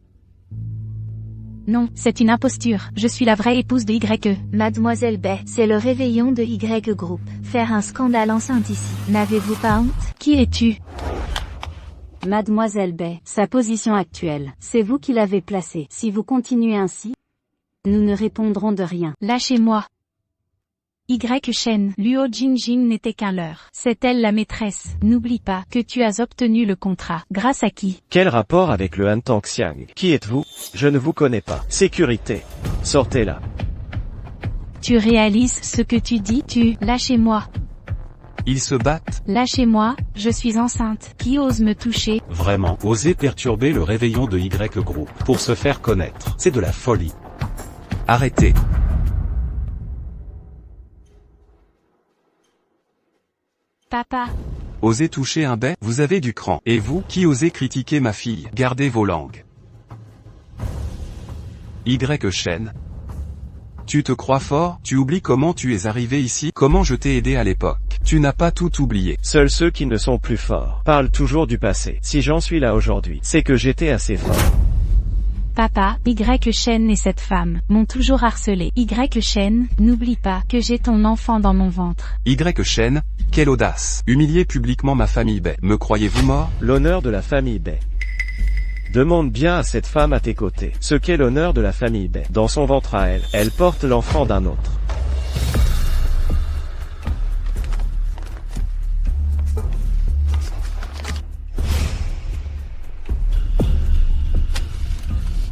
Non, c'est une imposture. Je suis la vraie épouse de Y. Mademoiselle Bay, c'est le réveillon de Y Group. Faire un scandale enceinte ici. N'avez-vous pas honte? Qui es-tu? Mademoiselle Bay, sa position actuelle, c'est vous qui l'avez placée. Si vous continuez ainsi, nous ne répondrons de rien. Lâchez-moi. Y Shen, Luo Jingjing n'était qu'un leurre. C'est elle la maîtresse. N'oublie pas que tu as obtenu le contrat. Grâce à qui? Quel rapport avec le Han Tangxiang? Qui êtes-vous? Je ne vous connais pas. Sécurité. Sortez là. Tu réalises ce que tu dis? Lâchez-moi. Ils se battent. Lâchez-moi, je suis enceinte. Qui ose me toucher? Vraiment, oser perturber le réveillon de Y Group pour se faire connaître. C'est de la folie. Arrêtez. Papa. Osez toucher un bec, vous avez du cran. Et vous, qui osez critiquer ma fille, gardez vos langues. Y Shen. Tu te crois fort? Tu oublies comment tu es arrivé ici? Comment je t'ai aidé à l'époque? Tu n'as pas tout oublié. Seuls ceux qui ne sont plus forts parlent toujours du passé. Si j'en suis là aujourd'hui, c'est que j'étais assez fort. Papa, Y Shen et cette femme m'ont toujours harcelé. Y Shen, n'oublie pas que j'ai ton enfant dans mon ventre. Y Shen, quelle audace. Humilier publiquement ma famille Bai. Me croyez-vous mort? L'honneur de la famille Bai. Demande bien à cette femme à tes côtés ce qu'est l'honneur de la famille Bai. Dans son ventre à elle, elle porte l'enfant d'un autre.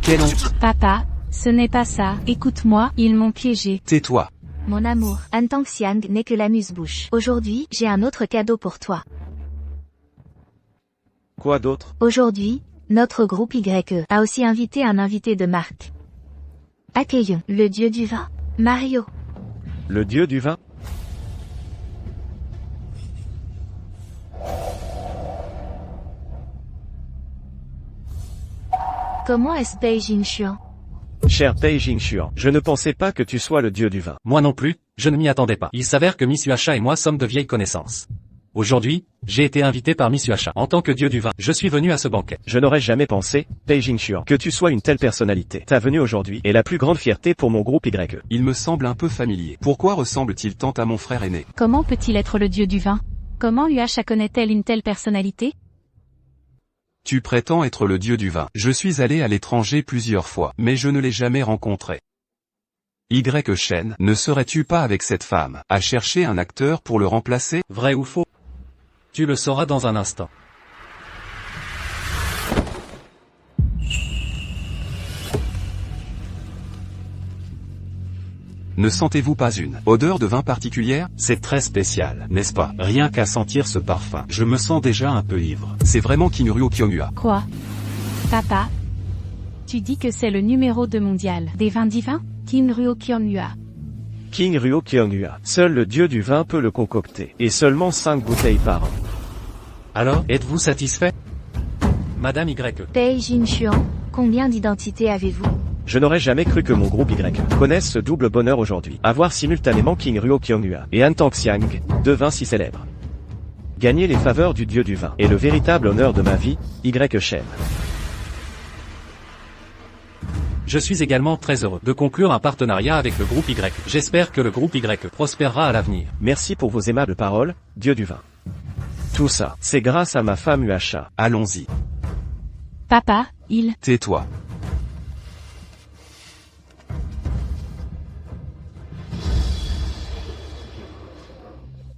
Quelle honte. Papa, ce n'est pas ça. Écoute-moi, ils m'ont piégé. Tais-toi. Mon amour, Han Tangxiang n'est que l'amuse-bouche. Aujourd'hui, j'ai un autre cadeau pour toi. Quoi d'autre? Aujourd'hui, notre groupe YE a aussi invité un invité de marque. Accueillons le dieu du vin, Mario. Le dieu du vin? Comment est-ce Beijing Xuan? Cher Pei Jingxuan, je ne pensais pas que tu sois le dieu du vin. Moi non plus, je ne m'y attendais pas. Il s'avère que Miss Yuasha et moi sommes de vieilles connaissances. Aujourd'hui, j'ai été invité par Miss Yuasha. En tant que dieu du vin, je suis venu à ce banquet. Je n'aurais jamais pensé, Pei Jingxuan, que tu sois une telle personnalité. Ta venue aujourd'hui est la plus grande fierté pour mon groupe YE. Il me semble un peu familier. Pourquoi ressemble-t-il tant à mon frère aîné? Comment peut-il être le dieu du vin? Comment Yuasha connaît-elle une telle personnalité? Tu prétends être le dieu du vin. Je suis allé à l'étranger plusieurs fois, mais je ne l'ai jamais rencontré. Y Shen, ne serais-tu pas avec cette femme, à chercher un acteur pour le remplacer? Vrai ou faux? Tu le sauras dans un instant. Ne sentez-vous pas une odeur de vin particulière? C'est très spécial, n'est-ce pas? Rien qu'à sentir ce parfum, je me sens déjà un peu ivre. C'est vraiment Kinryu Kyonghua. Quoi? Papa? Tu dis que c'est le numéro 2 mondial des vins divins? Kinryu Kyonghua. King Ryo Kyonghua. Seul le dieu du vin peut le concocter, et seulement 5 bouteilles par an. Alors, êtes-vous satisfait? Madame YE. Beijing Xuan, combien d'identités avez-vous? Je n'aurais jamais cru que mon groupe YE connaisse ce double bonheur aujourd'hui. Avoir simultanément King Ryo Kyonghua et Han Tangxiang, deux vins si célèbres. Gagner les faveurs du dieu du vin est le véritable honneur de ma vie, Y Shen. Je suis également très heureux de conclure un partenariat avec le groupe Y. J'espère que le groupe Y prospérera à l'avenir. Merci pour vos aimables paroles, dieu du vin. Tout ça, c'est grâce à ma femme Yuasha. Allons-y. Papa, il... Tais-toi.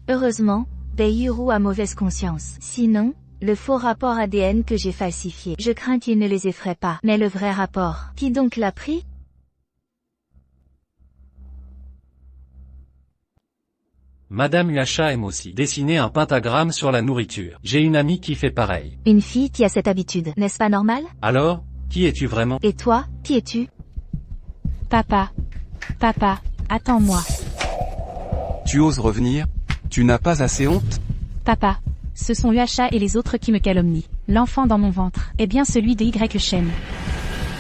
Heureusement, Beiyuru a mauvaise conscience. Sinon, le faux rapport ADN que j'ai falsifié, je crains qu'il ne les effraie pas. Mais le vrai rapport, qui donc l'a pris? Madame Yuasha aime aussi dessiner un pentagramme sur la nourriture. J'ai une amie qui fait pareil. Une fille qui a cette habitude, n'est-ce pas normal? Alors, qui es-tu vraiment? Et toi, qui es-tu? Papa, attends-moi. Tu oses revenir? Tu n'as pas assez honte? Papa, ce sont Yuasha et les autres qui me calomnient. L'enfant dans mon ventre est bien celui de Y Shen.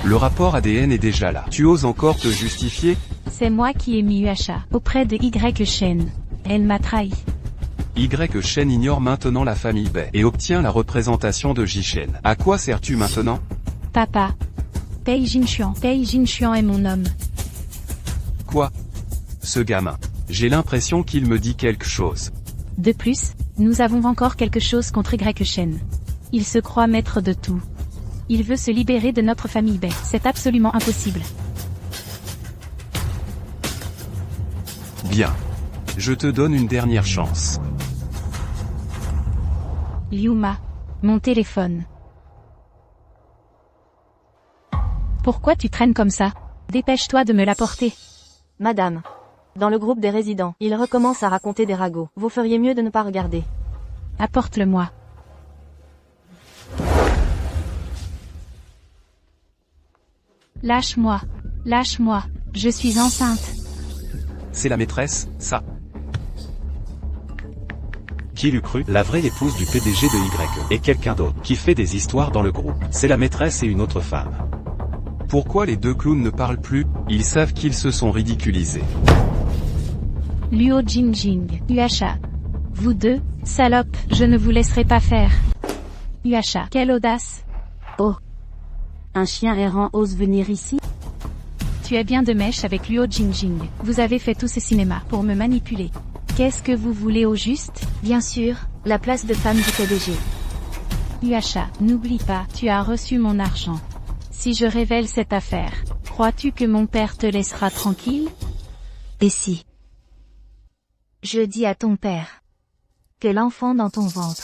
Le rapport ADN est déjà là. Tu oses encore te justifier? C'est moi qui ai mis Yuasha auprès de Y Shen. Elle m'a trahi. Y Shen ignore maintenant la famille Bai et obtient la représentation de Jishen. À quoi sers-tu maintenant? Papa. Beijing Xuan est mon homme. Quoi? Ce gamin. J'ai l'impression qu'il me dit quelque chose. De plus, nous avons encore quelque chose contre Y Shen. Il se croit maître de tout. Il veut se libérer de notre famille Bai. C'est absolument impossible. Bien. Je te donne une dernière chance. Liuma. Mon téléphone. Pourquoi tu traînes comme ça? Dépêche-toi de me l'apporter. Madame. Dans le groupe des résidents, il recommence à raconter des ragots. Vous feriez mieux de ne pas regarder. Apporte-le-moi. Lâche-moi. Lâche-moi. Je suis enceinte. C'est la maîtresse, ça. Qui l'eût cru? La vraie épouse du PDG de YE et quelqu'un d'autre qui fait des histoires dans le groupe. C'est la maîtresse et une autre femme. Pourquoi les deux clowns ne parlent plus? Ils savent qu'ils se sont ridiculisés. Luo Jingjing, Yuasha. Vous deux, salopes, je ne vous laisserai pas faire. Yuasha, quelle audace. Oh. Un chien errant ose venir ici? Tu es bien de mèche avec Luo Jingjing. Vous avez fait tout ce cinéma pour me manipuler. Qu'est-ce que vous voulez au juste? Bien sûr, la place de femme du PDG. Yuasha, n'oublie pas, tu as reçu mon argent. Si je révèle cette affaire, crois-tu que mon père te laissera tranquille? Et si je dis à ton père que l'enfant dans ton ventre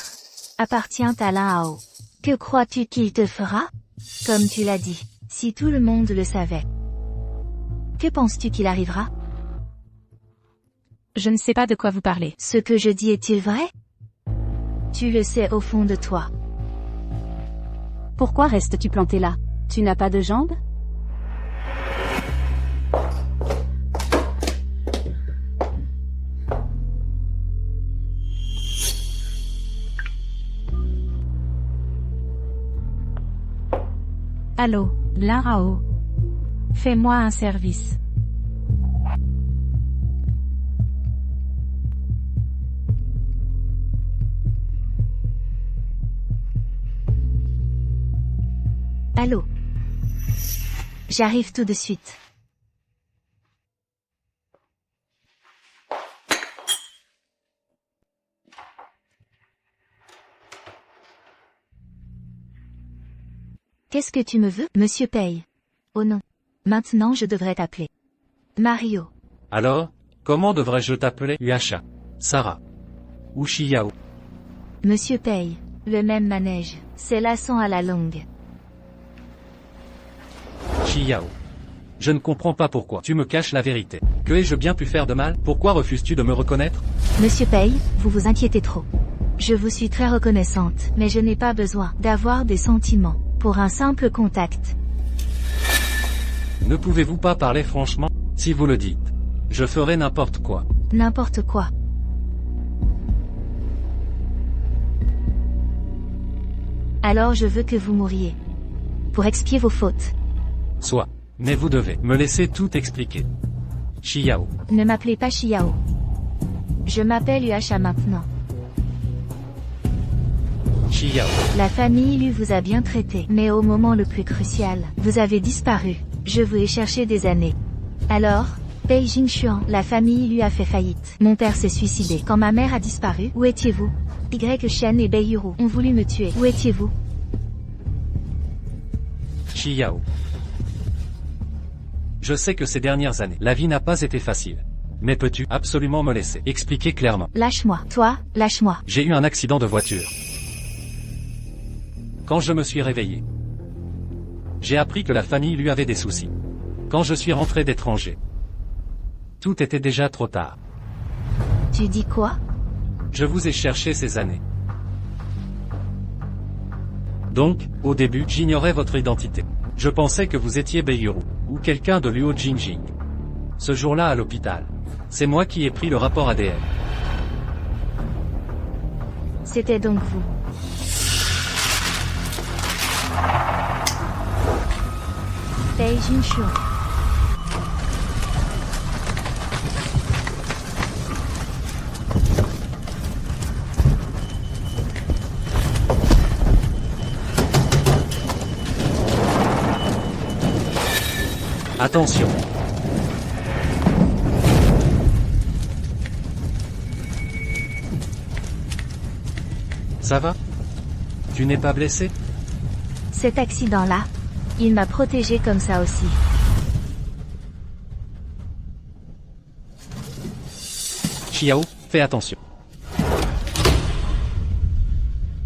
appartient à Lin Hao, que crois-tu qu'il te fera? Comme tu l'as dit, si tout le monde le savait, que penses-tu qu'il arrivera? Je ne sais pas de quoi vous parlez. Ce que je dis est-il vrai? Tu le sais au fond de toi. Pourquoi restes-tu planté là? Tu n'as pas de jambes? Allô, Lin Hao. Fais-moi un service. Allô? J'arrive tout de suite. Qu'est-ce que tu me veux, Monsieur Paye? Oh non. Maintenant je devrais t'appeler Mario. Alors, comment devrais-je t'appeler? Yuasha, Sarah ou Xiao? Monsieur Paye, le même manège, c'est lassant à la longue. Xiao. Je ne comprends pas pourquoi tu me caches la vérité. Que ai-je bien pu faire de mal? Pourquoi refuses-tu de me reconnaître? Monsieur Paye, vous vous inquiétez trop. Je vous suis très reconnaissante, mais je n'ai pas besoin d'avoir des sentiments pour un simple contact. Ne pouvez-vous pas parler franchement? Si vous le dites, je ferai n'importe quoi. N'importe quoi. Alors je veux que vous mouriez. Pour expier vos fautes. Soit. Mais vous devez me laisser tout expliquer. Xiao. Ne m'appelez pas Xiao. Je m'appelle Yuasha maintenant. Xiao. La famille Lu vous a bien traité, mais au moment le plus crucial, vous avez disparu. Je vous ai cherché des années. Alors, Pei Jingxuan, la famille Lu a fait faillite. Mon père s'est suicidé. Quand ma mère a disparu, où étiez-vous? Y Shen et Bei Yuru ont voulu me tuer. Où étiez-vous? Xiao. Je sais que ces dernières années, la vie n'a pas été facile. Mais peux-tu absolument me laisser expliquer clairement? Lâche-moi. Toi, lâche-moi. J'ai eu un accident de voiture. Quand je me suis réveillé, j'ai appris que la famille lui avait des soucis. Quand je suis rentré d'étranger, tout était déjà trop tard. Tu dis quoi? Je vous ai cherché ces années. Donc, au début, j'ignorais votre identité. Je pensais que vous étiez Bei Yuru, ou quelqu'un de Luo Jingjing. Ce jour-là à l'hôpital, c'est moi qui ai pris le rapport ADN. C'était donc vous. Pei Jingxuan. Attention. Ça va? Tu n'es pas blessé? Cet accident-là, il m'a protégé comme ça aussi. Xiao, fais attention.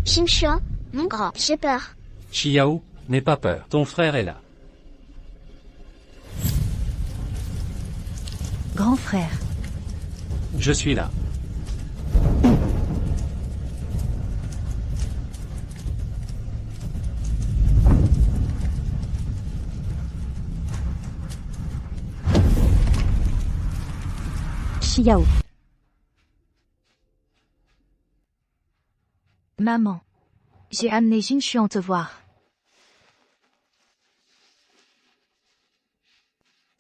Jingxuan, mon grand, j'ai peur. Xiao, n'aie pas peur, ton frère est là. Grand frère. Je suis là. Xiao. Maman. J'ai amené Jingxuan te voir.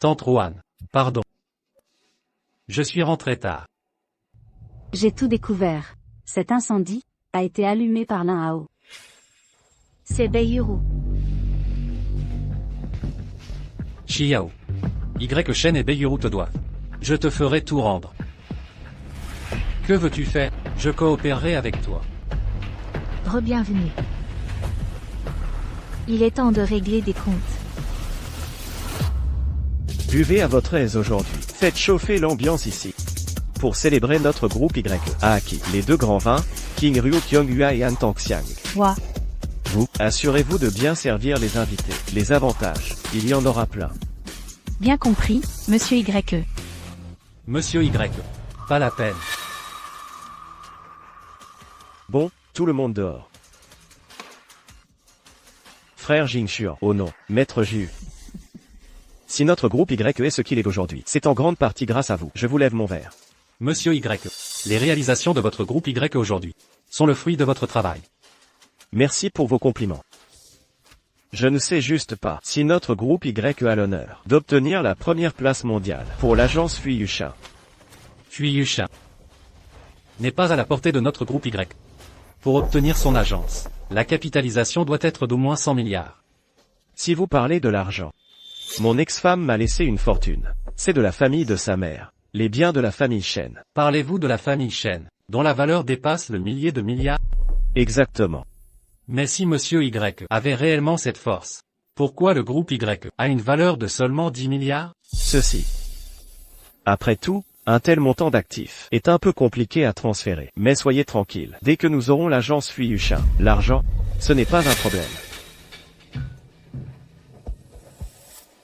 Tante Roanne, pardon. Je suis rentré tard. J'ai tout découvert. Cet incendie a été allumé par Lin Hao. C'est Bei Yuru. Xiao. Y Shen et Beiyuru te doivent. Je te ferai tout rendre. Que veux-tu faire? Je coopérerai avec toi. Re-bienvenue. Il est temps de régler des comptes. Buvez à votre aise aujourd'hui. Faites chauffer l'ambiance ici. Pour célébrer notre groupe Y. Aaki, les deux grands vins, King Ryu Kyonghua et Han Tangxiang. Moi. Vous, assurez-vous de bien servir les invités. Les avantages, il y en aura plein. Bien compris, monsieur Y. Monsieur Y. Pas la peine. Bon, tout le monde dehors. Frère Jingxuan, oh non, maître Ju. Si notre groupe Y est ce qu'il est aujourd'hui, c'est en grande partie grâce à vous. Je vous lève mon verre. Monsieur Y. Les réalisations de votre groupe Y aujourd'hui sont le fruit de votre travail. Merci pour vos compliments. Je ne sais juste pas si notre groupe Y a l'honneur d'obtenir la première place mondiale pour l'agence Fuyushin. Fuyushin n'est pas à la portée de notre groupe Y. Pour obtenir son agence, la capitalisation doit être d'au moins 100 milliards. Si vous parlez de l'argent, mon ex-femme m'a laissé une fortune. C'est de la famille de sa mère, les biens de la famille Shen. Parlez-vous de la famille Shen, dont la valeur dépasse le millier de milliards? Exactement. Mais si Monsieur Y avait réellement cette force, pourquoi le groupe Y a une valeur de seulement 10 milliards? Ceci. Après tout, un tel montant d'actifs est un peu compliqué à transférer. Mais soyez tranquille, dès que nous aurons l'agence Fuyushin, l'argent, ce n'est pas un problème.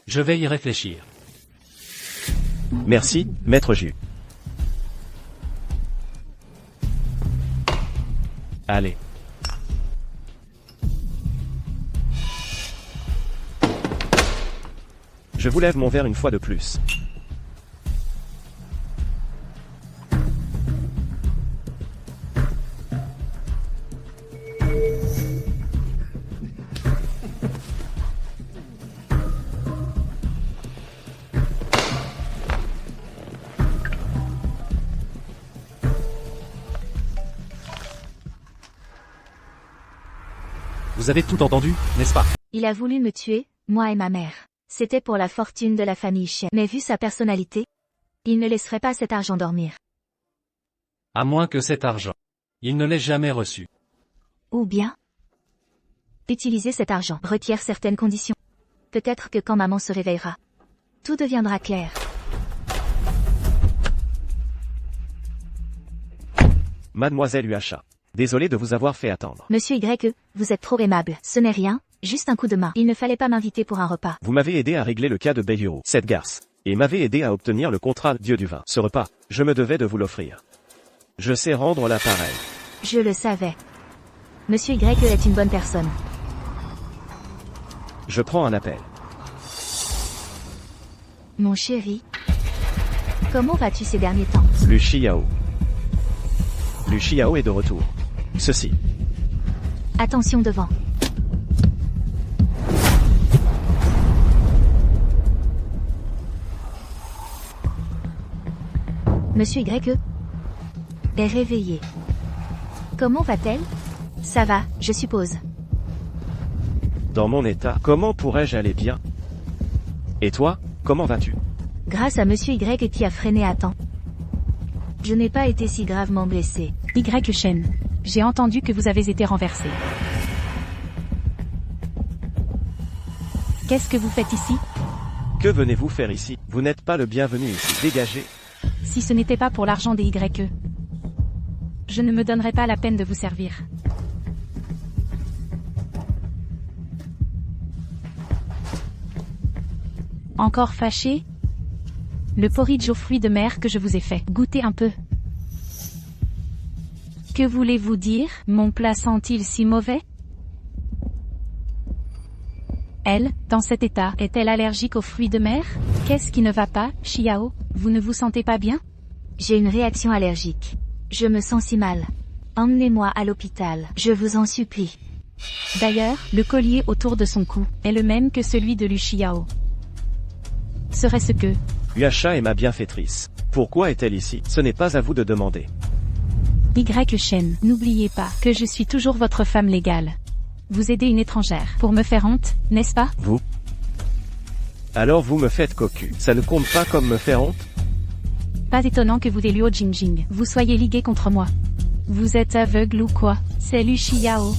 Je vais y réfléchir. Merci, maître Ju. Allez. Je vous lève mon verre une fois de plus. Vous avez tout entendu, n'est-ce pas? Il a voulu me tuer, moi et ma mère. C'était pour la fortune de la famille Shen. Mais vu sa personnalité, il ne laisserait pas cet argent dormir. À moins que cet argent, il ne l'ait jamais reçu. Ou bien, utiliser cet argent requiert certaines conditions. Peut-être que quand maman se réveillera, tout deviendra clair. Mademoiselle Uacha. Désolé de vous avoir fait attendre. Monsieur Y, vous êtes trop aimable. Ce n'est rien, juste un coup de main. Il ne fallait pas m'inviter pour un repas. Vous m'avez aidé à régler le cas de Beiyuru, cette garce, et m'avez aidé à obtenir le contrat Dieu du vin. Ce repas, je me devais de vous l'offrir. Je sais rendre l'appareil. Je le savais. Monsieur Y est une bonne personne. Je prends un appel. Mon chéri, comment vas-tu ces derniers temps? Lu Xiao. Lu Xiao est de retour. Ceci. Attention devant. Monsieur Y est réveillé. Comment va-t-elle? Ça va, je suppose. Dans mon état, comment pourrais-je aller bien? Et toi, comment vas-tu? Grâce à Monsieur Y qui a freiné à temps. Je n'ai pas été si gravement blessé. Y Shen. J'ai entendu que vous avez été renversé. Qu'est-ce que vous faites ici? Que venez-vous faire ici? Vous n'êtes pas le bienvenu ici. Dégagez. Si ce n'était pas pour l'argent des YE, je ne me donnerais pas la peine de vous servir. Encore fâché? Le porridge aux fruits de mer que je vous ai fait. Goûtez un peu. Que voulez-vous dire? Mon plat sent-il si mauvais? Elle, dans cet état, est-elle allergique aux fruits de mer? Qu'est-ce qui ne va pas, Xiao? Vous ne vous sentez pas bien? J'ai une réaction allergique. Je me sens si mal. Emmenez-moi à l'hôpital, je vous en supplie. D'ailleurs, le collier autour de son cou est le même que celui de Lu Xiao. Serait-ce que... Uacha est ma bienfaitrice. Pourquoi est-elle ici? Ce n'est pas à vous de demander. Y Shen, n'oubliez pas que je suis toujours votre femme légale. Vous aidez une étrangère pour me faire honte, n'est-ce pas? Vous? Alors vous me faites cocu. Ça ne compte pas comme me faire honte? Pas étonnant que vous et Luo Jingjing, vous soyez ligués contre moi. Vous êtes aveugle ou quoi? C'est Lu Xiao.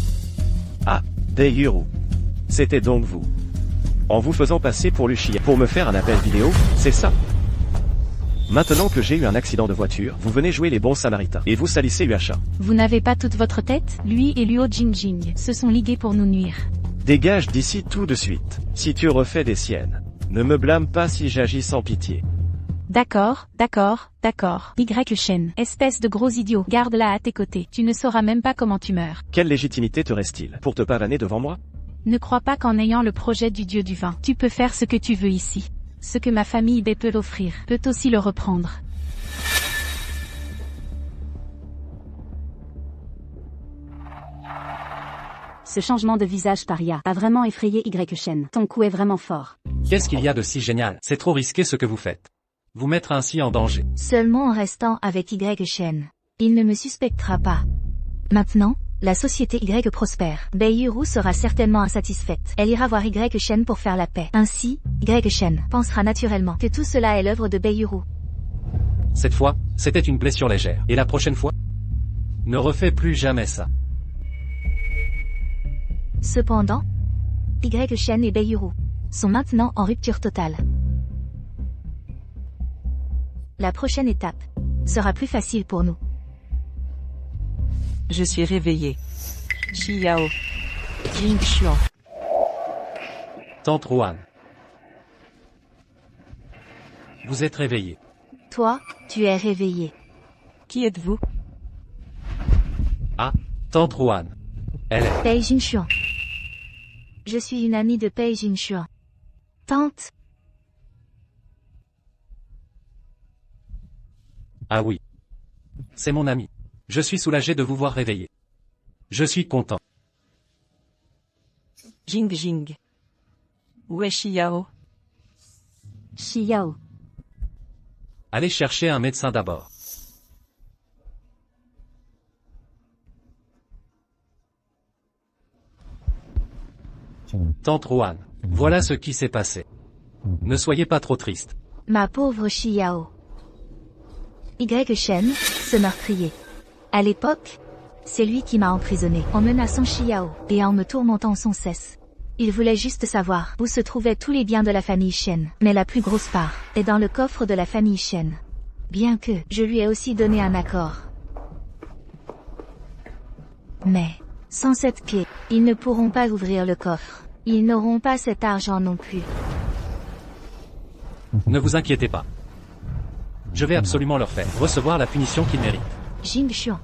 Ah, Beiyuru. C'était donc vous. En vous faisant passer pour Lucia pour me faire un appel vidéo, c'est ça? Maintenant que j'ai eu un accident de voiture, vous venez jouer les bons samaritains, et vous salissez UHA. Vous n'avez pas toute votre tête? Lui et Luo Jingjing se sont ligués pour nous nuire. Dégage d'ici tout de suite. Si tu refais des siennes. Ne me blâme pas si j'agis sans pitié. D'accord, d'accord, d'accord. Y Shen, espèce de gros idiot, garde-la à tes côtés. Tu ne sauras même pas comment tu meurs. Quelle légitimité te reste-t-il pour te pavaner devant moi? Ne crois pas qu'en ayant le projet du dieu du vin, tu peux faire ce que tu veux ici. Ce que ma famille B peut l'offrir, peut aussi le reprendre. Ce changement de visage paria a vraiment effrayé Y Shen. Ton coup est vraiment fort. Qu'est-ce qu'il y a de si génial? C'est trop risqué ce que vous faites. Vous mettre ainsi en danger. Seulement en restant avec Y Shen. Il ne me suspectera pas. Maintenant, la société Y prospère. Beiyuru sera certainement insatisfaite. Elle ira voir Y Shen pour faire la paix. Ainsi, Y Shen pensera naturellement que tout cela est l'œuvre de Beiyuru. Cette fois, c'était une blessure légère. Et la prochaine fois? Ne refais plus jamais ça. Cependant, Y Shen et Beiyuru sont maintenant en rupture totale. La prochaine étape sera plus facile pour nous. Je suis réveillé. Xiao. Jing Xuan. Tante Ruan. Vous êtes réveillé. Toi, tu es réveillé. Qui êtes-vous? Ah, Tante Ruan. Elle est... Pei Jinshuan. Je suis une amie de Pei Jinshuan. Tante. Ah oui. C'est mon ami. Je suis soulagé de vous voir réveillé. Je suis content. Jing Jing. Où est Xiao? Xiao. Allez chercher un médecin d'abord. Tante Ruan, voilà ce qui s'est passé. Ne soyez pas trop triste. Ma pauvre Xiao. Y Shen, ce meurtrier. À l'époque, c'est lui qui m'a emprisonné en menaçant Xiao et en me tourmentant sans cesse. Il voulait juste savoir où se trouvaient tous les biens de la famille Shen, mais la plus grosse part est dans le coffre de la famille Shen. Bien que je lui ai aussi donné un accord. Mais, sans cette clé, ils ne pourront pas ouvrir le coffre. Ils n'auront pas cet argent non plus. Ne vous inquiétez pas. Je vais absolument leur faire recevoir la punition qu'ils méritent. Jing Xuan.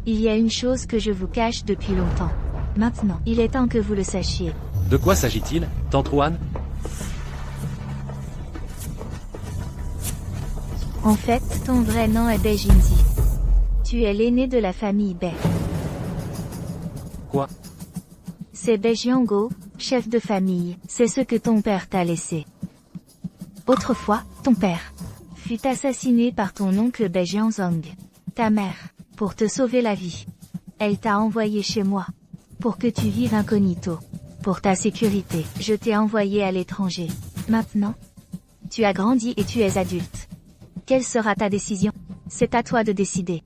Il y a une chose que je vous cache depuis longtemps. Maintenant, il est temps que vous le sachiez. De quoi s'agit-il, Tante Ruan? En fait, ton vrai nom est Bei Jinzi. Tu es l'aîné de la famille Bei. Quoi? C'est Bei Jiango, chef de famille, c'est ce que ton père t'a laissé. Autrefois, ton père fut assassiné par ton oncle Bei Jianzong. Ta mère, pour te sauver la vie, elle t'a envoyé chez moi. Pour que tu vives incognito. Pour ta sécurité, je t'ai envoyé à l'étranger. Maintenant, tu as grandi et tu es adulte. Quelle sera ta décision? C'est à toi de décider.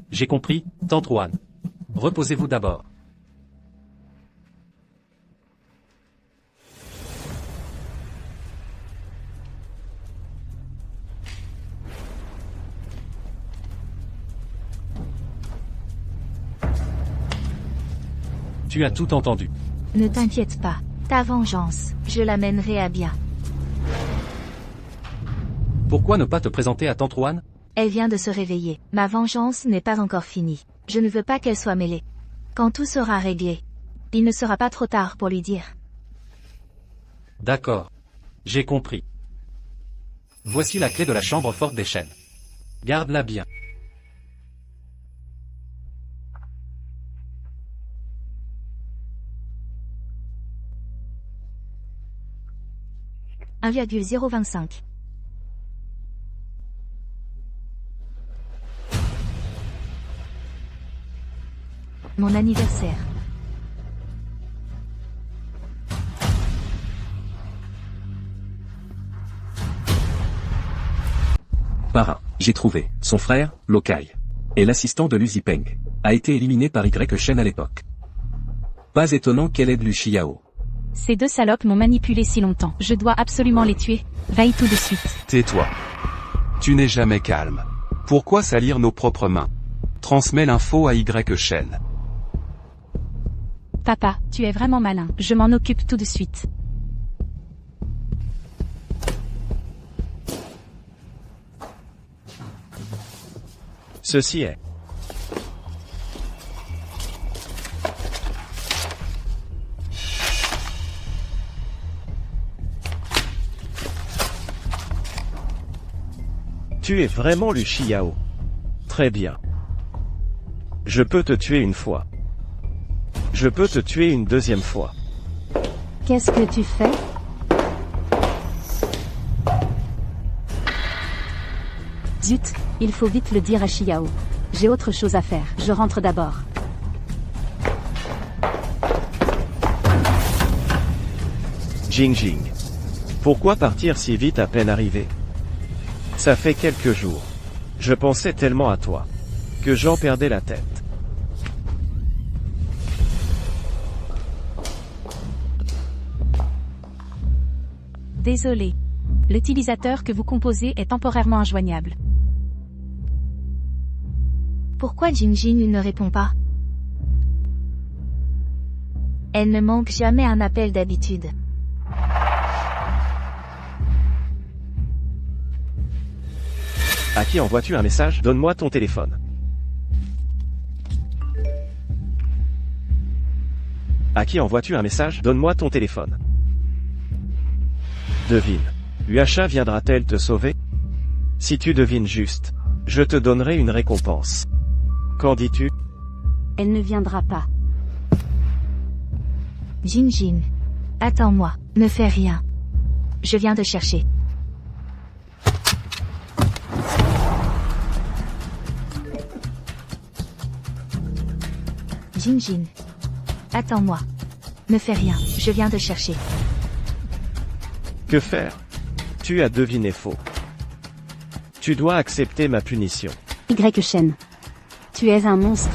J'ai compris, Tante Ruan. Reposez-vous d'abord. Tu as tout entendu. Ne t'inquiète pas. Ta vengeance, je la mènerai à bien. Pourquoi ne pas te présenter à Tante Ruan? Elle vient de se réveiller. Ma vengeance n'est pas encore finie. Je ne veux pas qu'elle soit mêlée. Quand tout sera réglé, il ne sera pas trop tard pour lui dire. D'accord. J'ai compris. Voici la clé de la chambre forte des chênes. Garde-la bien. « 1,025. Mon anniversaire. Parrain. J'ai trouvé. Son frère, Lokai. Et l'assistant de Lu Zipeng. A été éliminé par Y Shen à l'époque. Pas étonnant qu'elle aide Lu Xiao. Ces deux salopes m'ont manipulé si longtemps. Je dois absolument les tuer. Veille tout de suite. Tais-toi. Tu n'es jamais calme. Pourquoi salir nos propres mains? Transmets l'info à Y Shen. Papa, tu es vraiment malin. Je m'en occupe tout de suite. Ceci est. Tu es vraiment Lu Xiao. Très bien. Je peux te tuer une fois. Je peux te tuer une deuxième fois. Qu'est-ce que tu fais? Zut, il faut vite le dire à Xiao. J'ai autre chose à faire, je rentre d'abord. Jingjing. Pourquoi partir si vite à peine arrivé? Ça fait quelques jours. Je pensais tellement à toi. Que j'en perdais la tête. Désolé. L'utilisateur que vous composez est temporairement injoignable. Pourquoi Jingjing ne répond pas? Elle ne manque jamais un appel d'habitude. À qui envoies-tu un message? Donne-moi ton téléphone. À qui envoies-tu un message? Donne-moi ton téléphone. Devine. Yuasha viendra-t-elle te sauver? Si tu devines juste, je te donnerai une récompense. Qu'en dis-tu? Elle ne viendra pas. Jingjing. Attends-moi, ne fais rien. Je viens te chercher. Jingjing. Attends-moi. Ne fais rien, je viens te chercher. Que faire? Tu as deviné faux. Tu dois accepter ma punition. Y Shen. Tu es un monstre.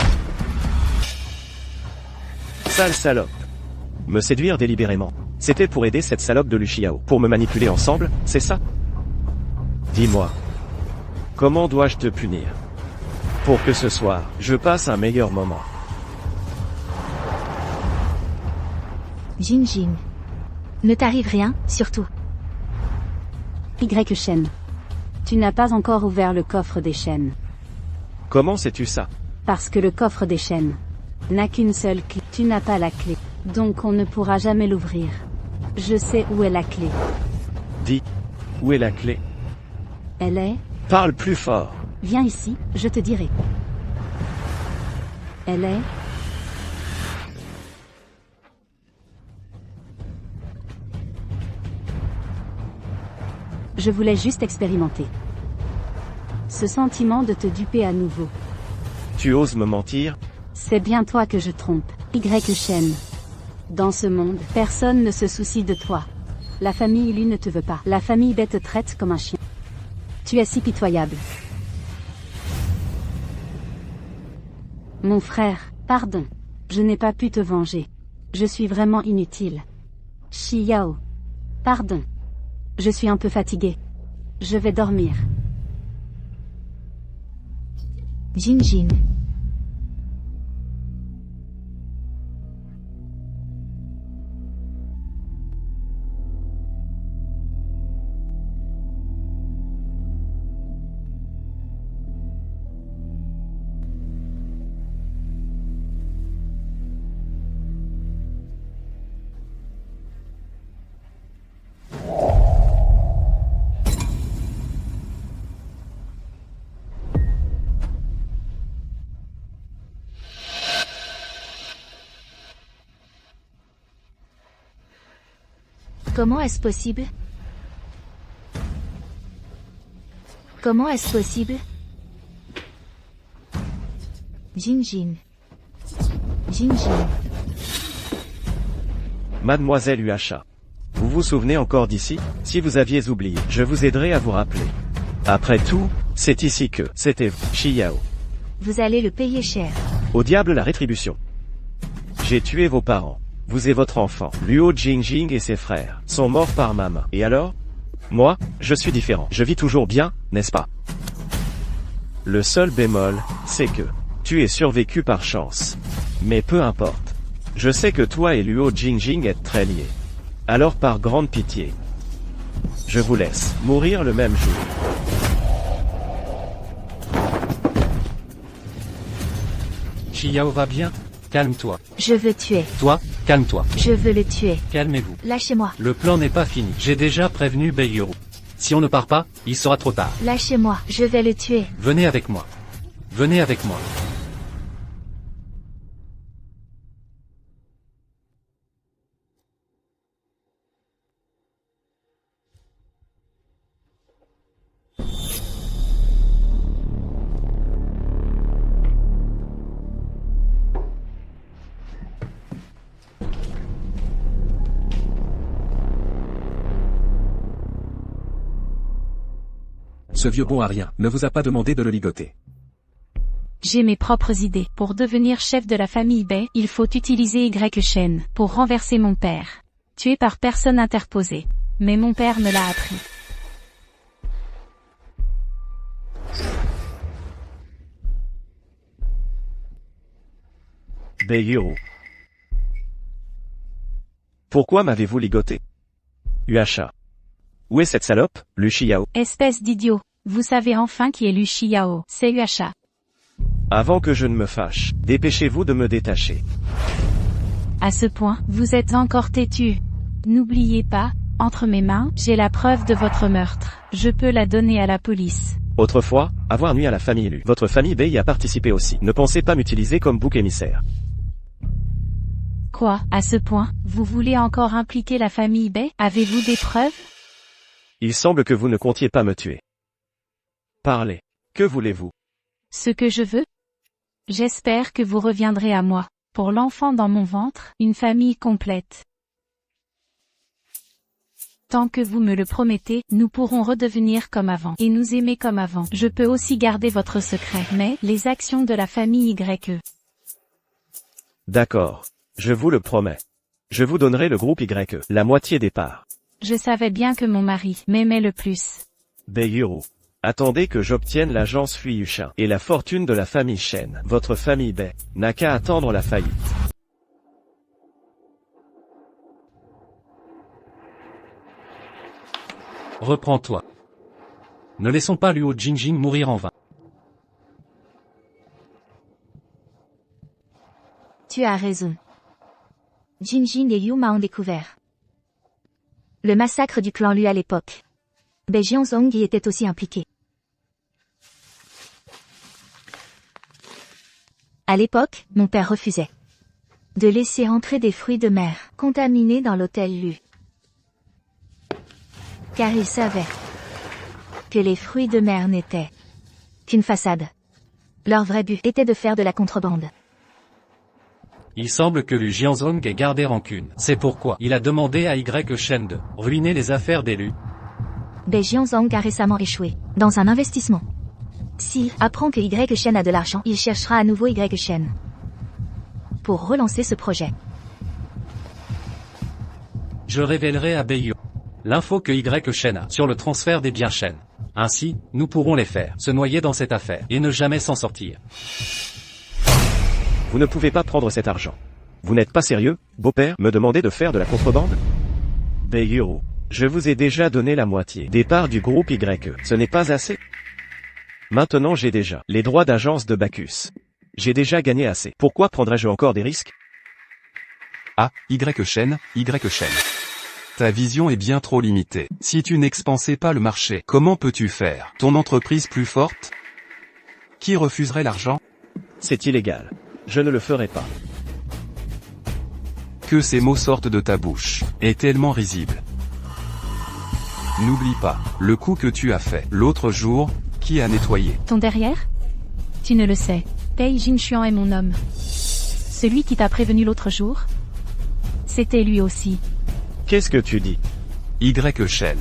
Sale salope. Me séduire délibérément. C'était pour aider cette salope de Lu Xiao. Pour me manipuler ensemble, c'est ça? Dis-moi. Comment dois-je te punir? Pour que ce soir, je passe un meilleur moment. Jingjing. Ne t'arrive rien, surtout. Y Shen. Tu n'as pas encore ouvert le coffre des chaînes. Comment sais-tu ça? Parce que le coffre des chaînes n'a qu'une seule clé. Tu n'as pas la clé. Donc on ne pourra jamais l'ouvrir. Je sais où est la clé. Dis. Où est la clé? Elle est... Parle plus fort. Viens ici, je te dirai. Elle est... Je voulais juste expérimenter. Ce sentiment de te duper à nouveau. Tu oses me mentir? C'est bien toi que je trompe. Y Shen. Dans ce monde, personne ne se soucie de toi. La famille Lu ne te veut pas. La famille Bai te traite comme un chien. Tu es si pitoyable. Mon frère, pardon. Je n'ai pas pu te venger. Je suis vraiment inutile. Xiao. Pardon. Je suis un peu fatigué. Je vais dormir. Jingjing. Comment est-ce possible? Comment est-ce possible? Jingjing. Jingjing. Mademoiselle Yuasha. Vous vous souvenez encore d'ici? Si vous aviez oublié, je vous aiderai à vous rappeler. Après tout, C'est ici que, c'était vous, Xiao. Vous allez le payer cher. Au diable la rétribution. J'ai tué vos parents. Vous et votre enfant, Luo Jingjing et ses frères, sont morts par ma main. Et alors? Moi, je suis différent. Je vis toujours bien, n'est-ce pas? Le seul bémol, c'est que, tu es survécu par chance. Mais peu importe. Je sais que toi et Luo Jingjing êtes très liés. Alors par grande pitié, je vous laisse mourir le même jour. Xiao va bien? Calme-toi. Je veux tuer. Toi, calme-toi. Je veux le tuer. Calmez-vous. Lâchez-moi. Le plan n'est pas fini. J'ai déjà prévenu Beiyuru. Si on ne part pas, il sera trop tard. Lâchez-moi. Je vais le tuer. Venez avec moi. Venez avec moi. Ce vieux bon à rien ne vous a pas demandé de le ligoter. J'ai mes propres idées. Pour devenir chef de la famille Bei, il faut utiliser Y Shen pour renverser mon père. Tué par personne interposée. Mais mon père me l'a appris. Beiyuru. Pourquoi m'avez-vous ligoté? Yuasha. Où est cette salope, Lu Xiao? Espèce d'idiot. Vous savez enfin qui est Lu Xiao. C'est Yuasha. Avant que je ne me fâche, dépêchez-vous de me détacher. À ce point, vous êtes encore têtu. N'oubliez pas, entre mes mains, j'ai la preuve de votre meurtre. Je peux la donner à la police. Autrefois, avoir nui à la famille Lu. Votre famille Bei y a participé aussi. Ne pensez pas m'utiliser comme bouc émissaire. Quoi, à ce point, vous voulez encore impliquer la famille Bei? Avez-vous des preuves? Il semble que vous ne comptiez pas me tuer. Parlez. Que voulez-vous? Ce que je veux? J'espère que vous reviendrez à moi. Pour l'enfant dans mon ventre, une famille complète. Tant que vous me le promettez, nous pourrons redevenir comme avant, et nous aimer comme avant. Je peux aussi garder votre secret, mais, les actions de la famille YE. D'accord. Je vous le promets. Je vous donnerai le groupe YE, la moitié des parts. Je savais bien que mon mari m'aimait le plus. Beiyuru. Attendez que j'obtienne l'agence Fuyusha et la fortune de la famille Shen. Votre famille Bei n'a qu'à attendre la faillite. Reprends-toi. Ne laissons pas Luo Jingjing mourir en vain. Tu as raison. Jingjing et Yuma ont découvert le massacre du clan Lu à l'époque. Bei Jianzong y était aussi impliqué. À l'époque, mon père refusait de laisser entrer des fruits de mer contaminés dans l'hôtel Lu. Car il savait que les fruits de mer n'étaient qu'une façade. Leur vrai but était de faire de la contrebande. Il semble que Lu Jianzong ait gardé rancune. C'est pourquoi il a demandé à Y Shen de ruiner les affaires des Lu. Bei Jianzong a récemment échoué dans un investissement. S'il apprend que Y Shen a de l'argent, il cherchera à nouveau Y Shen pour relancer ce projet. Je révélerai à Beiyuru l'info que Y Shen a sur le transfert des biens Shen. Ainsi, nous pourrons les faire se noyer dans cette affaire et ne jamais s'en sortir. Vous ne pouvez pas prendre cet argent. Vous n'êtes pas sérieux, beau-père, me demander de faire de la contrebande? Beiyuru. Je vous ai déjà donné la moitié des parts du groupe YE. Ce n'est pas assez? Maintenant j'ai déjà les droits d'agence de Bacchus. J'ai déjà gagné assez. Pourquoi prendrais-je encore des risques? Ah, Y Shen. Ta vision est bien trop limitée. Si tu n'expansais pas le marché, comment peux-tu faire ton entreprise plus forte? Qui refuserait l'argent? C'est illégal. Je ne le ferai pas. Que ces mots sortent de ta bouche est tellement risible. N'oublie pas, le coup que tu as fait l'autre jour, qui a nettoyé? Ton derrière? Tu ne le sais. Bei Jinchuan est mon homme. Celui qui t'a prévenu l'autre jour? C'était lui aussi. Qu'est-ce que tu dis? Y Shen.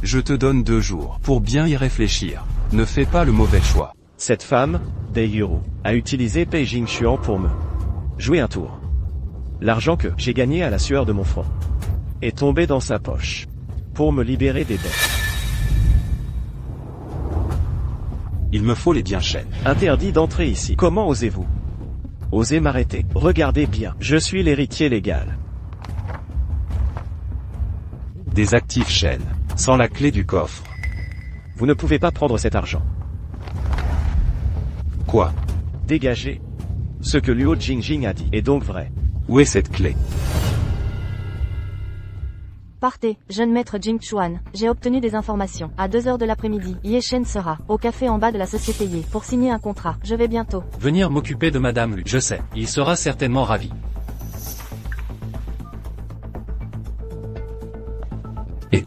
Je te donne 2 jours pour bien y réfléchir. Ne fais pas le mauvais choix. Cette femme, Beiyuru, a utilisé Pei Jingxuan pour me jouer un tour. L'argent que j'ai gagné à la sueur de mon front est tombé dans sa poche pour me libérer des dettes. Il me faut les biens Shen. Interdit d'entrer ici. Comment osez-vous? Osez m'arrêter. Regardez bien, je suis l'héritier légal. Des actifs Shen. Sans la clé du coffre. Vous ne pouvez pas prendre cet argent. Quoi? Dégagez. Ce que Luo Jingjing a dit est donc vrai. Où est cette clé? Partez, jeune maître Jing Chuan, j'ai obtenu des informations. À 2h de l'après-midi, Ye Shen sera au café en bas de la société Ye pour signer un contrat. Je vais bientôt Venir m'occuper de Madame Lu. Je sais, il sera certainement ravi. Et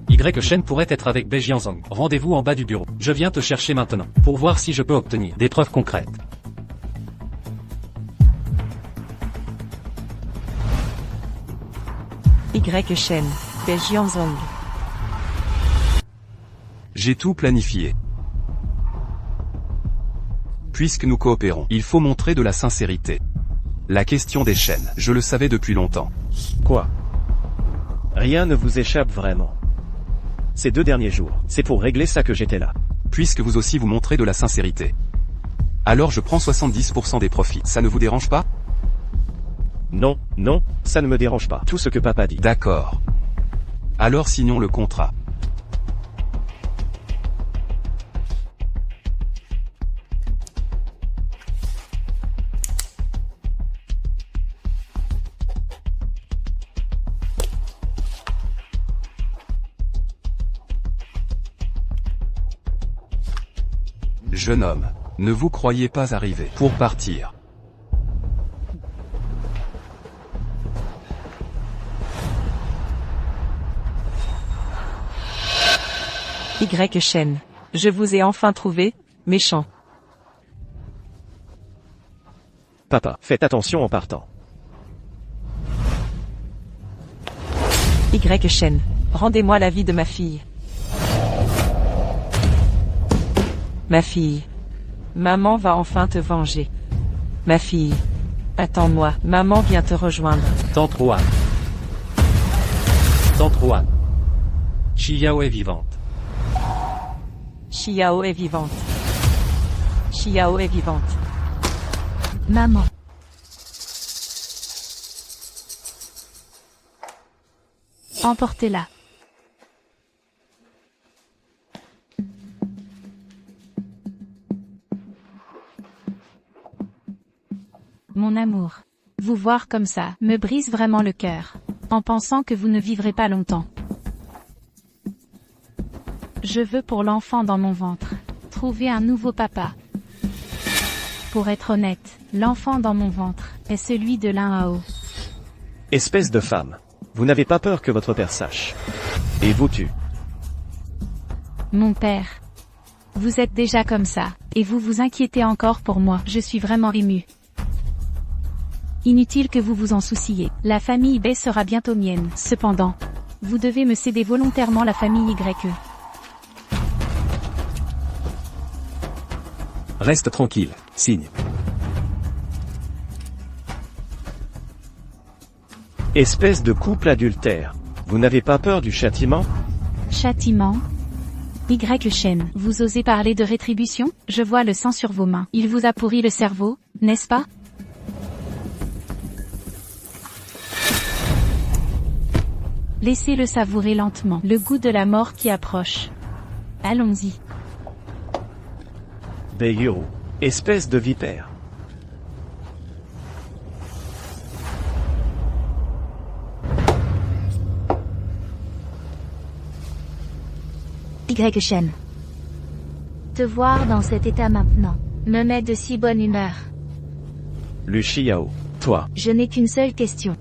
Y Shen pourrait être avec Bei Jianzong. Rendez-vous en bas du bureau. Je viens te chercher maintenant, pour voir si je peux obtenir des preuves concrètes. Y Shen, Bei Jianzong. J'ai tout planifié. Puisque nous coopérons, il faut montrer de la sincérité. La question des chaînes, je le savais depuis longtemps. Quoi? Rien ne vous échappe vraiment. Ces 2 derniers jours, c'est pour régler ça que j'étais là. Puisque vous aussi vous montrez de la sincérité. Alors je prends 70% des profits. Ça ne vous dérange pas? Non, non, ça ne me dérange pas. Tout ce que papa dit. D'accord. Alors signons le contrat. Jeune homme, ne vous croyez pas arrivé pour partir. Y Shen. Je vous ai enfin trouvé, méchant. Papa, faites attention en partant. Y Shen. Rendez-moi la vie de ma fille. Ma fille. Maman va enfin te venger. Ma fille. Attends-moi, maman vient te rejoindre. Tante Rohan. Tante Rohan. Xiao est vivante. Xiao est vivante. Xiao est vivante. Maman. Emportez-la. Mon amour. Vous voir comme ça me brise vraiment le cœur. En pensant que vous ne vivrez pas longtemps. Je veux pour l'enfant dans mon ventre. Trouver un nouveau papa. Pour être honnête, l'enfant dans mon ventre est celui de Lin Hao. Espèce de femme. Vous n'avez pas peur que votre père sache. Et vous tue. Mon père. Vous êtes déjà comme ça, et vous vous inquiétez encore pour moi. Je suis vraiment émue. Inutile que vous vous en souciez. La famille Bei sera bientôt mienne. Cependant, vous devez me céder volontairement la famille YE. Reste tranquille, signe. Espèce de couple adultère. Vous n'avez pas peur du châtiment? Châtiment? Y Shen, vous osez parler de rétribution? Je vois le sang sur vos mains. Il vous a pourri le cerveau, n'est-ce pas? Laissez-le savourer lentement, le goût de la mort qui approche. Allons-y. Beiyuru. Espèce de vipère. Y Shen. Te voir dans cet état maintenant me met de si bonne humeur. Lu Xiao. Toi. Je n'ai qu'une seule question.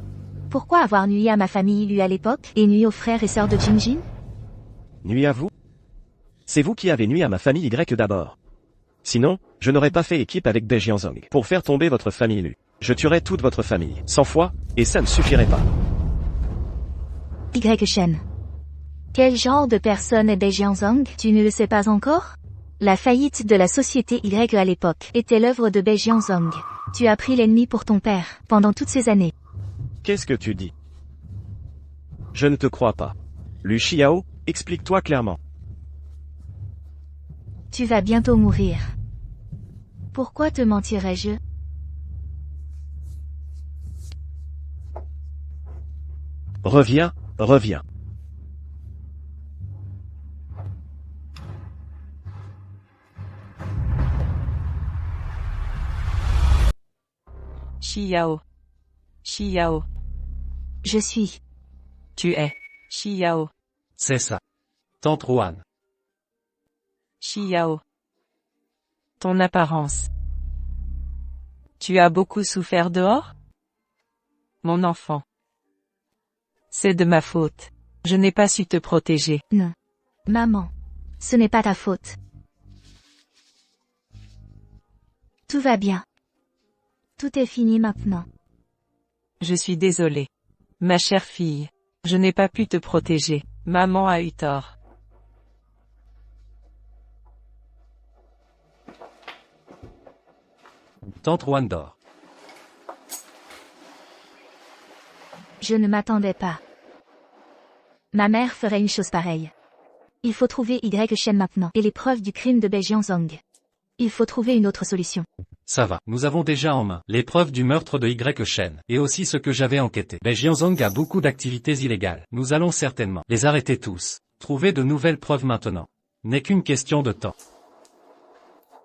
Pourquoi avoir nui à ma famille Lu à l'époque, et nui aux frères et sœurs de Jingjin? Nuit à vous? C'est vous qui avez nui à ma famille Y d'abord. Sinon, je n'aurais pas fait équipe avec Bei Jianzong pour faire tomber votre famille Lu. Je tuerais toute votre famille, 100 fois, et ça ne suffirait pas. Y Shen. Quel genre de personne est Bei Jianzong? Tu ne le sais pas encore? La faillite de la société Y à l'époque était l'œuvre de Bei Jianzong. Tu as pris l'ennemi pour ton père, pendant toutes ces années. Qu'est-ce que tu dis? Je ne te crois pas. Lu Xiao, explique-toi clairement. Tu vas bientôt mourir. Pourquoi te mentirais-je? Reviens, reviens. Xiao. Xiao. Je suis. Tu es. Xiao. C'est ça. Tante Roanne. Xiao. Ton apparence. Tu as beaucoup souffert dehors? Mon enfant. C'est de ma faute. Je n'ai pas su te protéger. Non. Maman. Ce n'est pas ta faute. Tout va bien. Tout est fini maintenant. Je suis désolée. Ma chère fille. Je n'ai pas pu te protéger. Maman a eu tort. Tante Roanne dort. Je ne m'attendais pas. Ma mère ferait une chose pareille. Il faut trouver Y Shen maintenant et les preuves du crime de Bei Jianzong. Il faut trouver une autre solution. Ça va, nous avons déjà en main les preuves du meurtre de Y Shen, et aussi ce que j'avais enquêté. Bei Jianzong a beaucoup d'activités illégales. Nous allons certainement les arrêter tous. Trouver de nouvelles preuves maintenant. N'est qu'une question de temps.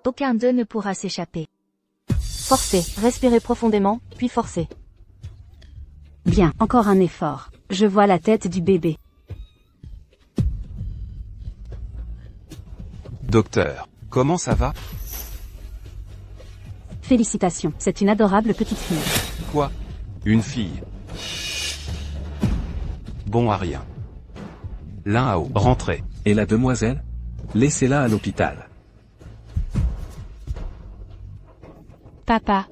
Aucun d'eux ne pourra s'échapper. Forcez, respirez profondément, puis forcez. Bien, encore un effort. Je vois la tête du bébé. Docteur, comment ça va? Félicitations, c'est une adorable petite fille. Quoi? Une fille? Bon à rien. L'un à haut, rentrez. Et la demoiselle? Laissez-la à l'hôpital. Papa.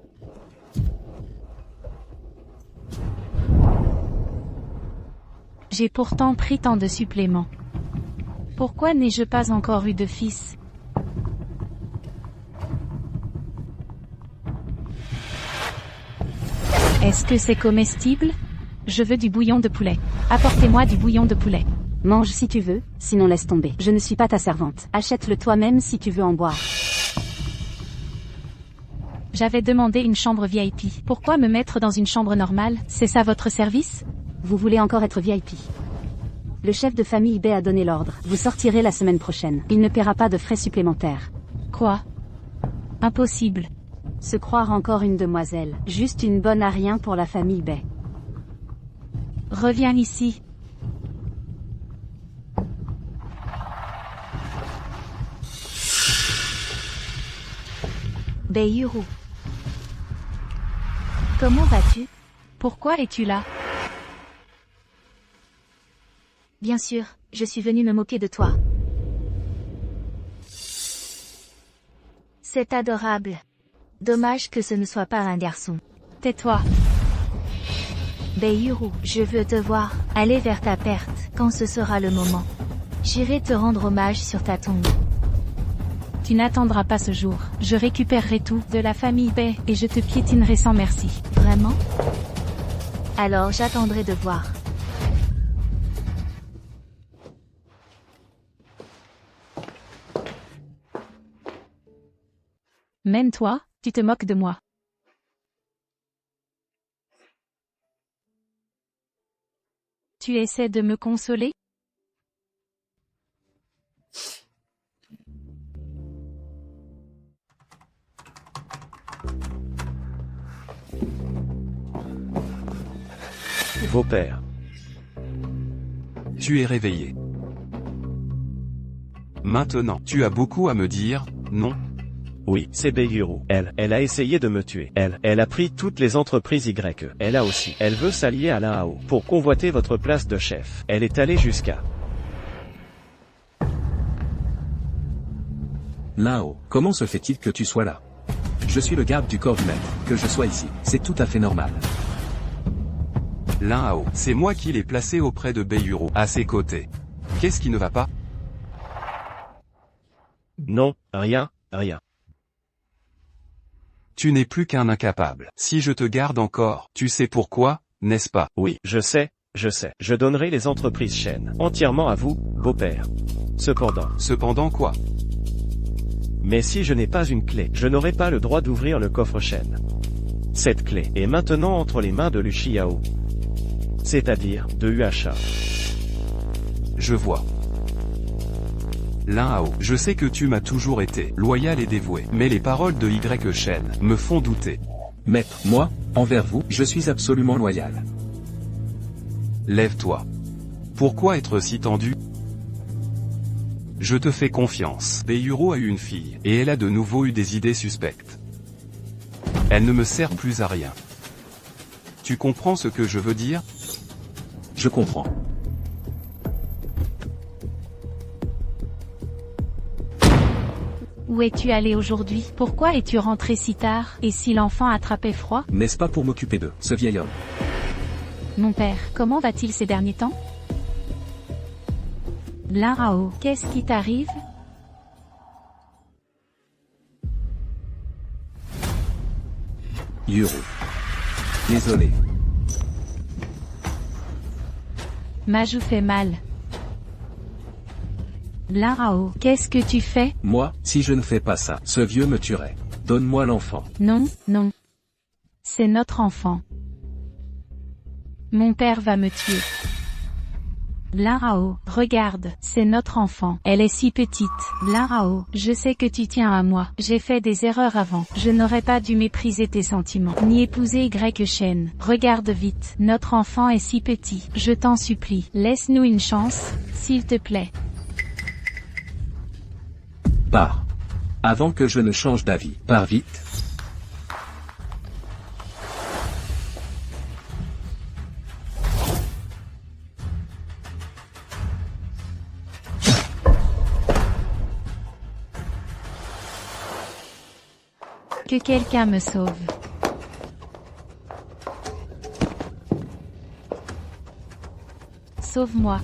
J'ai pourtant pris tant de suppléments. Pourquoi n'ai-je pas encore eu de fils? Est-ce que c'est comestible? Je veux du bouillon de poulet. Apportez-moi du bouillon de poulet. Mange si tu veux, sinon laisse tomber. Je ne suis pas ta servante. Achète-le toi-même si tu veux en boire. J'avais demandé une chambre VIP. Pourquoi me mettre dans une chambre normale? C'est ça votre service? Vous voulez encore être VIP? Le chef de famille Bei a donné l'ordre. Vous sortirez la semaine prochaine. Il ne paiera pas de frais supplémentaires. Quoi? Impossible. Se croire encore une demoiselle. Juste une bonne à rien pour la famille Bei. Reviens ici. Bei Yuru. Comment vas-tu? Pourquoi es-tu là? Bien sûr, je suis venu me moquer de toi. C'est adorable. Dommage que ce ne soit pas un garçon. Tais-toi. Bei Yuru, je veux te voir, aller vers ta perte, quand ce sera le moment. J'irai te rendre hommage sur ta tombe. Tu n'attendras pas ce jour. Je récupérerai tout de la famille Bei et je te piétinerai sans merci. Vraiment? Alors j'attendrai de voir. Même toi, tu te moques de moi. Tu essaies de me consoler? Vos pères. Tu es réveillé. Maintenant, tu as beaucoup à me dire, non? Oui, c'est Bei Yuru. Elle a essayé de me tuer. Elle a pris toutes les entreprises Y. Elle a aussi. Elle veut s'allier à l'Un pour convoiter votre place de chef. Elle est allée jusqu'à... Lao, comment se fait-il que tu sois là? Je suis le garde du corps du maître. Que je sois ici, c'est tout à fait normal. L'un à haut, c'est moi qui l'ai placé auprès de Bei Yuru, à ses côtés. Qu'est-ce qui ne va pas? Non, rien, rien. Tu n'es plus qu'un incapable. Si je te garde encore, tu sais pourquoi, n'est-ce pas? Oui, je sais. Je donnerai les entreprises Shen entièrement à vous, beau-père. Cependant quoi? Mais si je n'ai pas une clé, je n'aurai pas le droit d'ouvrir le coffre Shen. Cette clé est maintenant entre les mains de Lu Xiao. C'est-à-dire, de UHA. Je vois. Lin Hao, je sais que tu m'as toujours été loyal et dévoué, mais les paroles de Y Shen me font douter. Maître, moi, envers vous, je suis absolument loyal. Lève-toi. Pourquoi être si tendu? Je te fais confiance. Beiyuro a eu une fille, et elle a de nouveau eu des idées suspectes. Elle ne me sert plus à rien. Tu comprends ce que je veux dire? Je comprends. Où es-tu allé aujourd'hui? Pourquoi es-tu rentré si tard? Et si l'enfant attrapait froid? N'est-ce pas pour m'occuper de ce vieil homme? Mon père, comment va-t-il ces derniers temps? Lin Hao, qu'est-ce qui t'arrive? Yuru. Désolé. Ma joue fait mal. Lin Hao, qu'est-ce que tu fais? Moi, si je ne fais pas ça, ce vieux me tuerait. Donne-moi l'enfant. Non, non. C'est notre enfant. Mon père va me tuer. Lin Hao, regarde, c'est notre enfant. Elle est si petite. Lin Hao, je sais que tu tiens à moi. J'ai fait des erreurs avant. Je n'aurais pas dû mépriser tes sentiments, ni épouser Y Shen. Regarde vite. Notre enfant est si petit. Je t'en supplie. Laisse-nous une chance, s'il te plaît. Pars. Avant que je ne change d'avis. Pars vite. Que quelqu'un me sauve. Sauve-moi.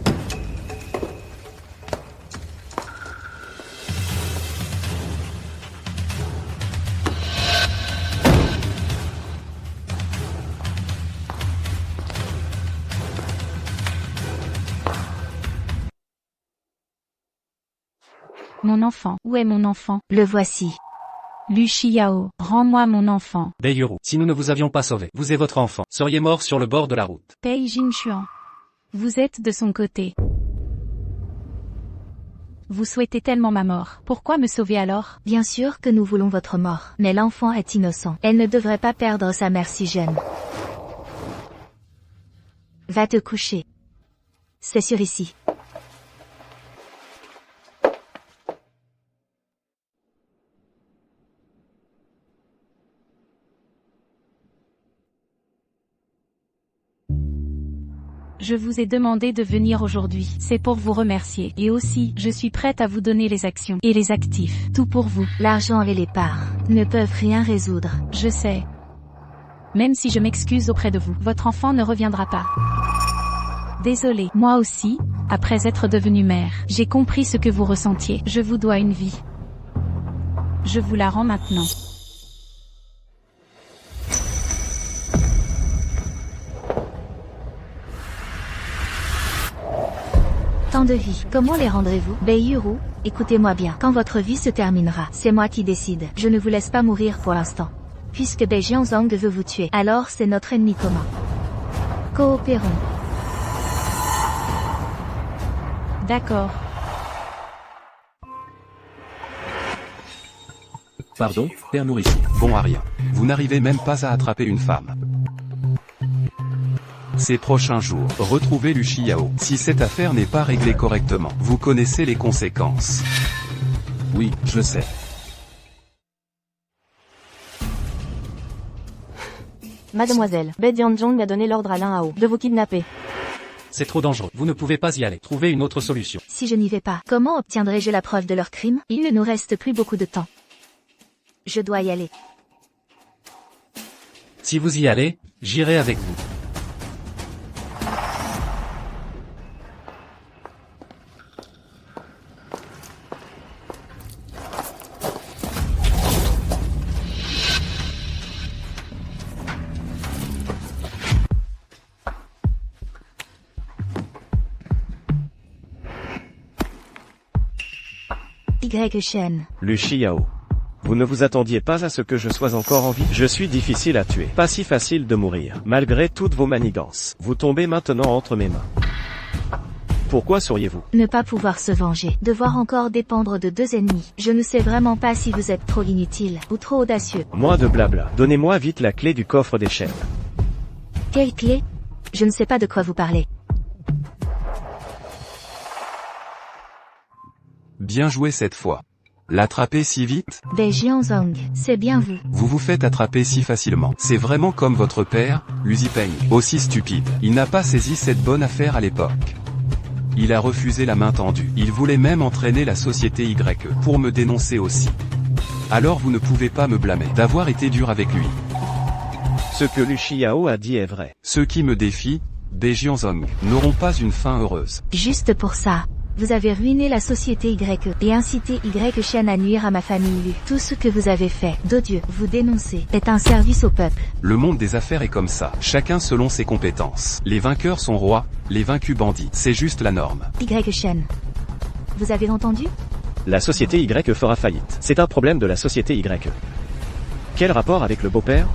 Mon enfant. Où est mon enfant? Le voici. Lu Xiao, rends-moi mon enfant. Beiyuro, si nous ne vous avions pas sauvé, vous et votre enfant seriez morts sur le bord de la route. Pei Jingxuan. Vous êtes de son côté. Vous souhaitez tellement ma mort. Pourquoi me sauver alors? Bien sûr que nous voulons votre mort. Mais l'enfant est innocent. Elle ne devrait pas perdre sa mère si jeune. Va te coucher. C'est sur ici. Je vous ai demandé de venir aujourd'hui. C'est pour vous remercier. Et aussi, je suis prête à vous donner les actions et les actifs. Tout pour vous. L'argent et les parts ne peuvent rien résoudre. Je sais. Même si je m'excuse auprès de vous, votre enfant ne reviendra pas. Désolée. Moi aussi, après être devenue mère, j'ai compris ce que vous ressentiez. Je vous dois une vie. Je vous la rends maintenant. Tant de vies, comment les rendrez-vous? Beiyuro, écoutez-moi bien. Quand votre vie se terminera, c'est moi qui décide. Je ne vous laisse pas mourir pour l'instant. Puisque Bei Jianzong veut vous tuer, alors c'est notre ennemi commun. Coopérons. D'accord. Pardon, Père Nourricier. Bon à rien. Vous n'arrivez même pas à attraper une femme. Ces prochains jours, retrouvez Lu Xiao. Si cette affaire n'est pas réglée correctement, vous connaissez les conséquences. Oui, je sais. Mademoiselle, Bei Dianzhong a donné l'ordre à Lin Hao de vous kidnapper. C'est trop dangereux. Vous ne pouvez pas y aller. Trouvez une autre solution. Si je n'y vais pas, comment obtiendrai-je la preuve de leur crime? Il ne nous reste plus beaucoup de temps. Je dois y aller. Si vous y allez, j'irai avec vous. Y Shen. Lu Xiao. Vous ne vous attendiez pas à ce que je sois encore en vie. Je suis difficile à tuer. Pas si facile de mourir. Malgré toutes vos manigances. Vous tombez maintenant entre mes mains. Pourquoi souriez-vous? Ne pas pouvoir se venger. Devoir encore dépendre de 2 ennemis. Je ne sais vraiment pas si vous êtes trop inutile ou trop audacieux. Moins de blabla. Donnez-moi vite la clé du coffre des chaînes. Quelle clé? Je ne sais pas de quoi vous parlez. Bien joué cette fois. L'attraper si vite? Bei Jianzong, c'est bien vous. Vous vous faites attraper si facilement. C'est vraiment comme votre père, Lu Zipeng. Aussi stupide. Il n'a pas saisi cette bonne affaire à l'époque. Il a refusé la main tendue. Il voulait même entraîner la société YE pour me dénoncer aussi. Alors vous ne pouvez pas me blâmer d'avoir été dur avec lui. Ce que Lu Xiao a dit est vrai. Ceux qui me défient, Bei Jianzong, n'auront pas une fin heureuse. Juste pour ça. Vous avez ruiné la société YE et incité Y Shen à nuire à ma famille Lu. Tout ce que vous avez fait, d'odieux, vous dénoncer, est un service au peuple. Le monde des affaires est comme ça, chacun selon ses compétences. Les vainqueurs sont rois, les vaincus bandits. C'est juste la norme. Y Shen. Vous avez entendu? La société Y fera faillite. C'est un problème de la société Y. Quel rapport avec le beau-père?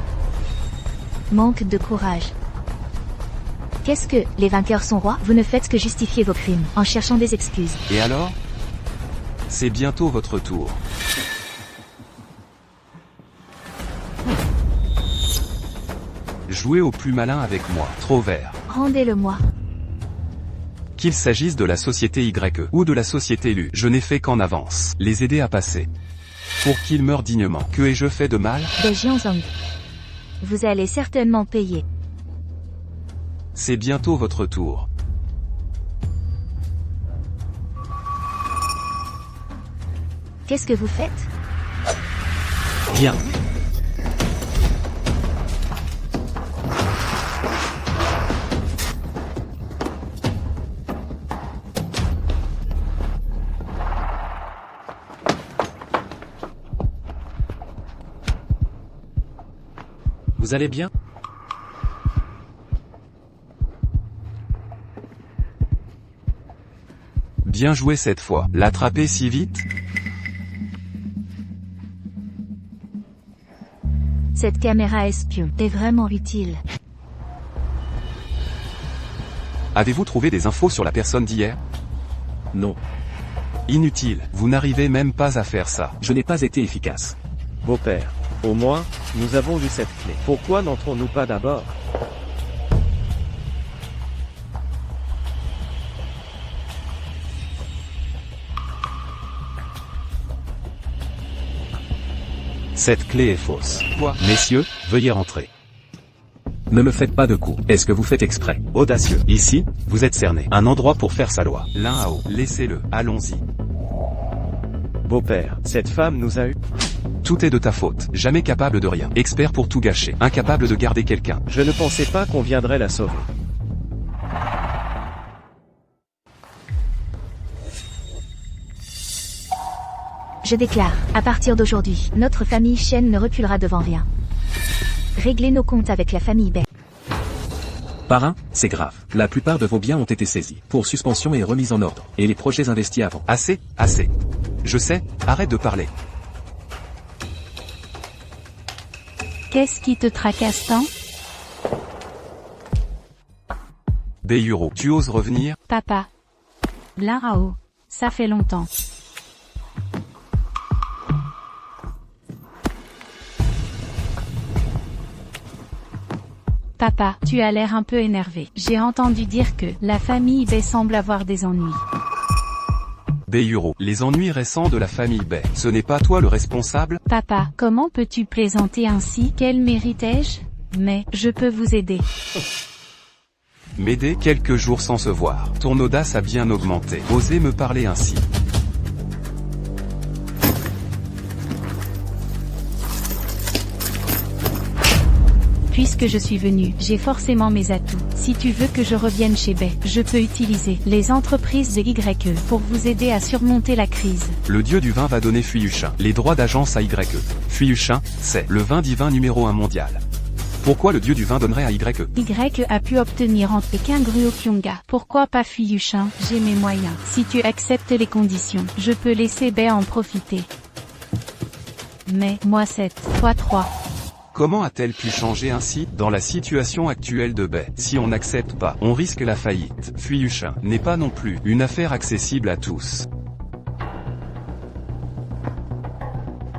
Manque de courage. Qu'est-ce que, les vainqueurs sont rois? Vous ne faites que justifier vos crimes, en cherchant des excuses. Et alors? C'est bientôt votre tour. Jouez au plus malin avec moi, trop vert. Rendez-le-moi. Qu'il s'agisse de la société YE ou de la société Lu, je n'ai fait qu'en avance, les aider à passer. Pour qu'ils meurent dignement. Que ai-je fait de mal? Bei Jianzong. Vous allez certainement payer. C'est bientôt votre tour. Qu'est-ce que vous faites? Viens. Vous allez bien? Bien joué cette fois. L'attraper si vite? Cette caméra espion est vraiment utile. Avez-vous trouvé des infos sur la personne d'hier? Non. Inutile, vous n'arrivez même pas à faire ça. Je n'ai pas été efficace. Beau-père. Au moins, nous avons eu cette clé. Pourquoi n'entrons-nous pas d'abord? Cette clé est fausse. Quoi? Messieurs, veuillez rentrer. Ne me faites pas de coups. Est-ce que vous faites exprès? Audacieux. Ici, vous êtes cerné. Un endroit pour faire sa loi. L'un à haut. Laissez-le. Allons-y. Beau-père, cette femme nous a eu. Tout est de ta faute. Jamais capable de rien. Expert pour tout gâcher. Incapable de garder quelqu'un. Je ne pensais pas qu'on viendrait la sauver. Je déclare, à partir d'aujourd'hui, notre famille Shen ne reculera devant rien. Réglez nos comptes avec la famille Bei. Parrain, c'est grave. La plupart de vos biens ont été saisis. Pour suspension et remise en ordre. Et les projets investis avant. Assez, assez. Je sais, arrête de parler. Qu'est-ce qui te tracasse tant? Beiyuro, tu oses revenir? Papa. Lin Hao. Ça fait longtemps. Papa, tu as l'air un peu énervé. J'ai entendu dire que la famille Bei semble avoir des ennuis. Beiyuro, les ennuis récents de la famille Bei. Ce n'est pas toi le responsable? Papa, comment peux-tu plaisanter ainsi? Quel mérite ai-je? Mais, je peux vous aider. M'aider quelques jours sans se voir. Ton audace a bien augmenté. Osez me parler ainsi. Puisque je suis venu, j'ai forcément mes atouts. Si tu veux que je revienne chez Bei, je peux utiliser les entreprises de YE pour vous aider à surmonter la crise. Le dieu du vin va donner Fuyushin les droits d'agence à YE. Fuyushin, c'est le vin divin numéro 1 mondial. Pourquoi le dieu du vin donnerait à Y? Y a pu obtenir en Pékin Gruokyonga. Pourquoi pas Fuyushin? J'ai mes moyens. Si tu acceptes les conditions, je peux laisser Bei en profiter. Mais, moi 7, toi 3. Comment a-t-elle pu changer ainsi, dans la situation actuelle de Bei? Si on n'accepte pas, on risque la faillite. Fuyushin n'est pas non plus une affaire accessible à tous.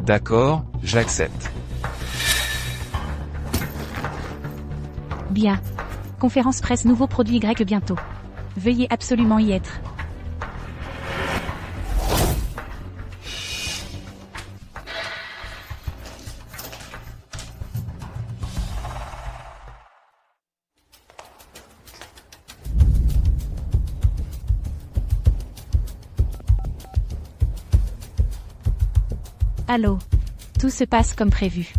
D'accord, j'accepte. Bien. Conférence presse nouveau produit Y bientôt. Veuillez absolument y être. Allô. Tout se passe comme prévu.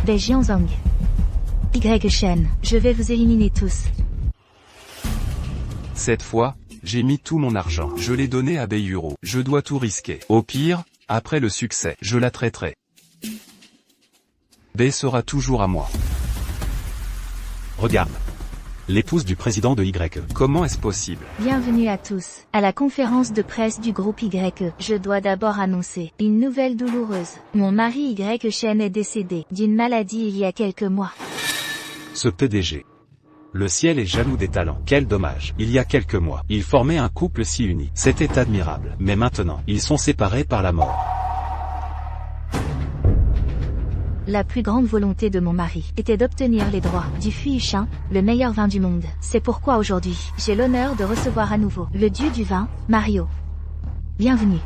Bei Jianzhong. Y Shen, je vais vous éliminer tous. Cette fois, j'ai mis tout mon argent. Je l'ai donné à Beiyuro. Je dois tout risquer. Au pire, après le succès, je la traiterai. Bei sera toujours à moi. Regarde. L'épouse du président de Y. Comment est-ce possible? Bienvenue à tous, à la conférence de presse du groupe Y. Je dois d'abord annoncer une nouvelle douloureuse. Mon mari Y Shen est décédé d'une maladie il y a quelques mois. Ce PDG. Le ciel est jaloux des talents. Quel dommage. Il y a quelques mois, ils formaient un couple si uni. C'était admirable. Mais maintenant, ils sont séparés par la mort. La plus grande volonté de mon mari était d'obtenir les droits du Fuyushin, le meilleur vin du monde. C'est pourquoi aujourd'hui, j'ai l'honneur de recevoir à nouveau le dieu du vin, Mario. Bienvenue.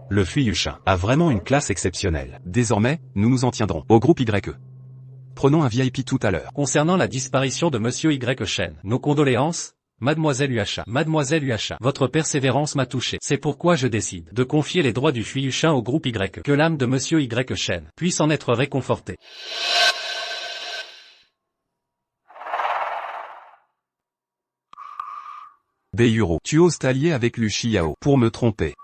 Le Fuyushin a vraiment une classe exceptionnelle. Désormais, nous nous en tiendrons au groupe Y. Prenons un VIP tout à l'heure. Concernant la disparition de Monsieur Y Shen, nos condoléances, Mademoiselle Uacha. Mademoiselle Uacha, votre persévérance m'a touché. C'est pourquoi je décide de confier les droits du Fuyushin au groupe Y. Que l'âme de Monsieur Y Shen puisse en être réconfortée. Beiyuro, tu oses t'allier avec Lu Xiao pour me tromper.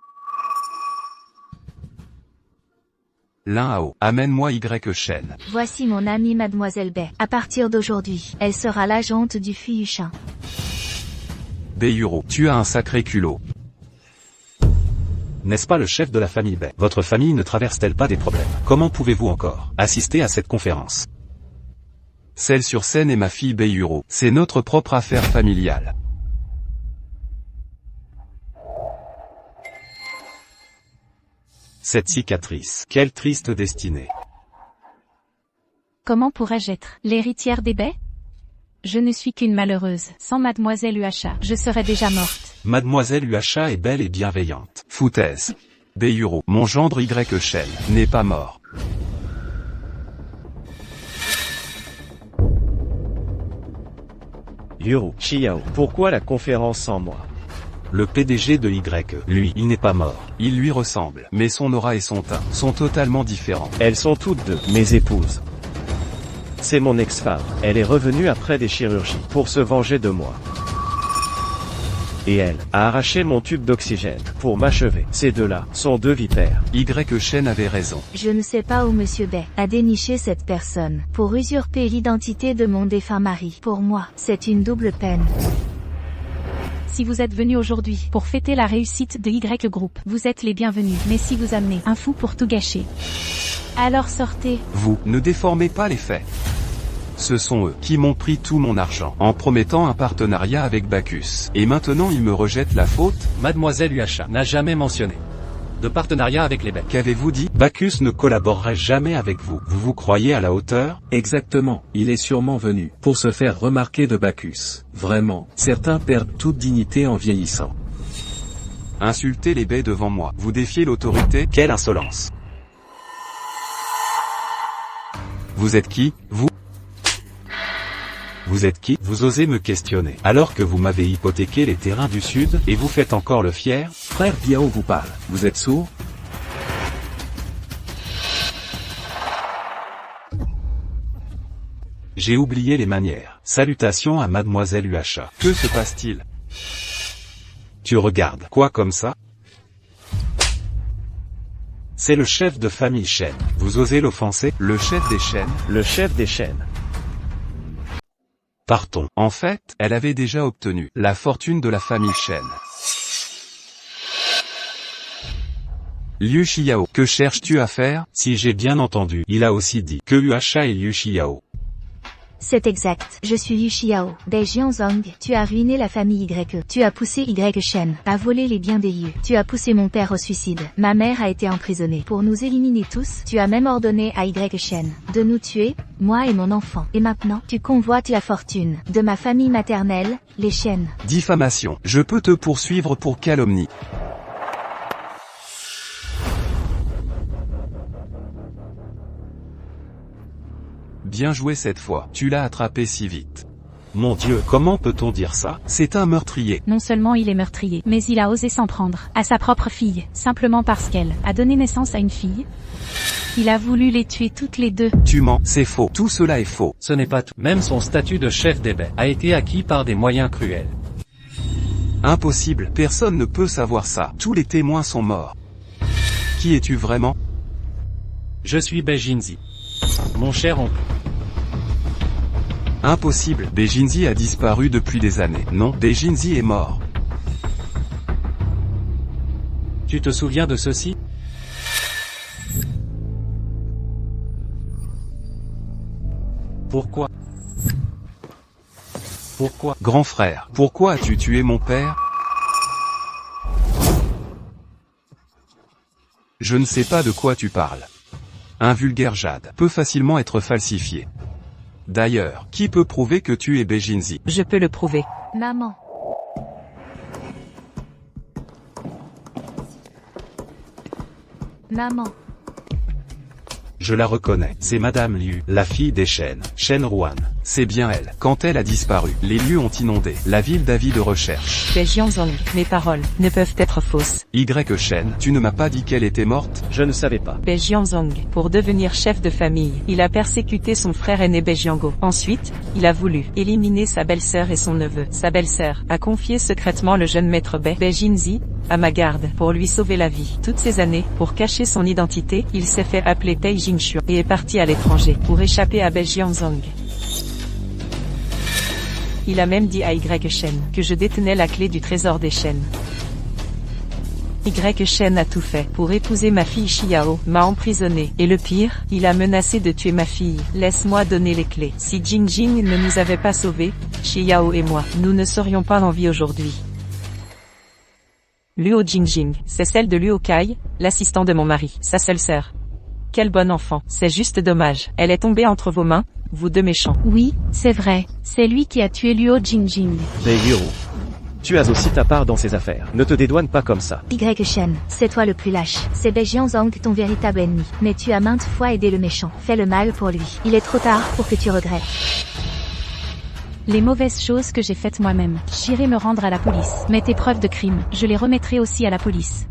Lin Hao, amène-moi Y Shen. Voici mon amie Mademoiselle Bei. À partir d'aujourd'hui, elle sera l'agente du Fuyushin. Beiyuro, tu as un sacré culot. N'est-ce pas le chef de la famille Bei? Votre famille ne traverse-t-elle pas des problèmes? Comment pouvez-vous encore assister à cette conférence? Celle sur scène est ma fille Beiyuro. C'est notre propre affaire familiale. Cette cicatrice, quelle triste destinée. Comment pourrais-je être l'héritière des Bei? Je ne suis qu'une malheureuse. Sans Mademoiselle Uacha, je serais déjà morte. Mademoiselle Uacha est belle et bienveillante. Foutaise. Beiyuro, mon gendre Y Shen, n'est pas mort. Yuru, Xiao, pourquoi la conférence sans moi? Le PDG de Y, lui, il n'est pas mort. Il lui ressemble, mais son aura et son teint sont totalement différents. Elles sont toutes deux mes épouses. C'est mon ex-femme. Elle est revenue après des chirurgies pour se venger de moi. Et elle a arraché mon tube d'oxygène pour m'achever. Ces deux-là sont deux vipères. Y Shen avait raison. Je ne sais pas où Monsieur Bei a déniché cette personne pour usurper l'identité de mon défunt mari. Pour moi, c'est une double peine. Si vous êtes venus aujourd'hui pour fêter la réussite de Y Group, vous êtes les bienvenus. Mais si vous amenez un fou pour tout gâcher, alors sortez. Vous, ne déformez pas les faits. Ce sont eux qui m'ont pris tout mon argent en promettant un partenariat avec Bacchus. Et maintenant ils me rejettent la faute? Mademoiselle Uacha n'a jamais mentionné de partenariat avec les Bei. Qu'avez-vous dit? Bacchus ne collaborerait jamais avec vous. Vous vous croyez à la hauteur? Exactement, il est sûrement venu pour se faire remarquer de Bacchus. Vraiment, certains perdent toute dignité en vieillissant. Insultez les Bei devant moi. Vous défiez l'autorité? Quelle insolence! Vous êtes qui, vous? Vous êtes qui? Vous osez me questionner, alors que vous m'avez hypothéqué les terrains du Sud, et vous faites encore le fier? Frère Biao vous parle, vous êtes sourd? J'ai oublié les manières. Salutations à mademoiselle Uasha. Que se passe-t-il? Tu regardes quoi comme ça? C'est le chef de famille Shen. Vous osez l'offenser? Le chef des Shen? Le chef des Shen. Partons. En fait, elle avait déjà obtenu la fortune de la famille Shen. Liu Xiao, que cherches-tu à faire? Si j'ai bien entendu, il a aussi dit que Uasha est Liu Xiao. C'est exact. Je suis Yu Xiao. Bei Jianzong, tu as ruiné la famille Y. Tu as poussé Y Shen à voler les biens des Yu. Tu as poussé mon père au suicide. Ma mère a été emprisonnée. Pour nous éliminer tous, tu as même ordonné à Y Shen de nous tuer, moi et mon enfant. Et maintenant, tu convoites la fortune de ma famille maternelle, les Shen. Diffamation. Je peux te poursuivre pour calomnie. Bien joué cette fois, tu l'as attrapé si vite. Mon Dieu, comment peut-on dire ça? C'est un meurtrier. Non seulement il est meurtrier, mais il a osé s'en prendre à sa propre fille, simplement parce qu'elle a donné naissance à une fille. Il a voulu les tuer toutes les deux. Tu mens, c'est faux. Tout cela est faux. Ce n'est pas tout. Même son statut de chef des baies a été acquis par des moyens cruels. Impossible, personne ne peut savoir ça. Tous les témoins sont morts. Qui es-tu vraiment? Je suis Bei Jinzi. Mon cher oncle. Impossible, Bei Jinzi a disparu depuis des années. Non, Bei Jinzi est mort. Tu te souviens de ceci? Pourquoi? Pourquoi? Grand frère, pourquoi as-tu tué mon père? Je ne sais pas de quoi tu parles. Un vulgaire jade peut facilement être falsifié. D'ailleurs, qui peut prouver que tu es Bei Jinzi? Je peux le prouver. Maman. Maman. Je la reconnais. C'est Madame Liu, la fille des Shen, Shen Ruan. C'est bien elle. Quand elle a disparu, les lieux ont inondé la ville d'avis de recherche. Bei Jianzong, mes paroles ne peuvent être fausses. Y Shen, tu ne m'as pas dit qu'elle était morte? Je ne savais pas. Bei Jianzong, pour devenir chef de famille, il a persécuté son frère aîné Bei Jiango. Ensuite, il a voulu éliminer sa belle-sœur et son neveu. Sa belle-sœur a confié secrètement le jeune maître Bei Jinzi à ma garde pour lui sauver la vie. Toutes ces années, pour cacher son identité, il s'est fait appeler Bei Jingshu et est parti à l'étranger pour échapper à Bei Jianzong. Il a même dit à Y Shen que je détenais la clé du trésor des Shen. Y Shen a tout fait pour épouser ma fille Xiao, m'a emprisonné, et le pire, il a menacé de tuer ma fille. Laisse-moi donner les clés. Si Jingjing ne nous avait pas sauvés, Xiao et moi, nous ne serions pas en vie aujourd'hui. Luo Jingjing, c'est celle de Luo Kai, l'assistant de mon mari, sa seule sœur. Quel bon enfant, c'est juste dommage. Elle est tombée entre vos mains, vous deux méchants. Oui, c'est vrai. C'est lui qui a tué Luo Jingjing. Bei Yuru. Tu as aussi ta part dans ces affaires. Ne te dédouane pas comme ça. Y Shen, c'est toi le plus lâche. C'est Bei Jianzong ton véritable ennemi. Mais tu as maintes fois aidé le méchant. Fais le mal pour lui. Il est trop tard pour que tu regrettes. Les mauvaises choses que j'ai faites moi-même. J'irai me rendre à la police. Mais tes preuves de crime, je les remettrai aussi à la police.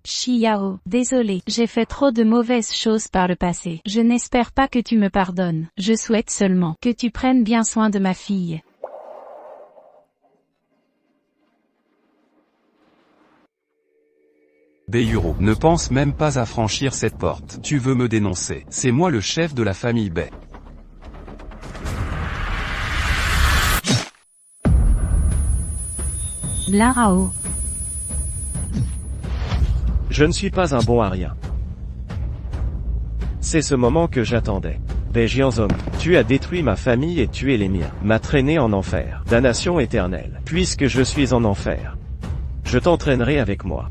Xiao, désolé, j'ai fait trop de mauvaises choses par le passé. Je n'espère pas que tu me pardonnes. Je souhaite seulement que tu prennes bien soin de ma fille. Bei Yuru, ne pense même pas à franchir cette porte. Tu veux me dénoncer. C'est moi le chef de la famille Bei. Blarao. Je ne suis pas un bon à rien. C'est ce moment que j'attendais. Bei Jianzong, tu as détruit ma famille et tué les miens, m'a traîné en enfer. Damnation éternelle. Puisque je suis en enfer, je t'entraînerai avec moi.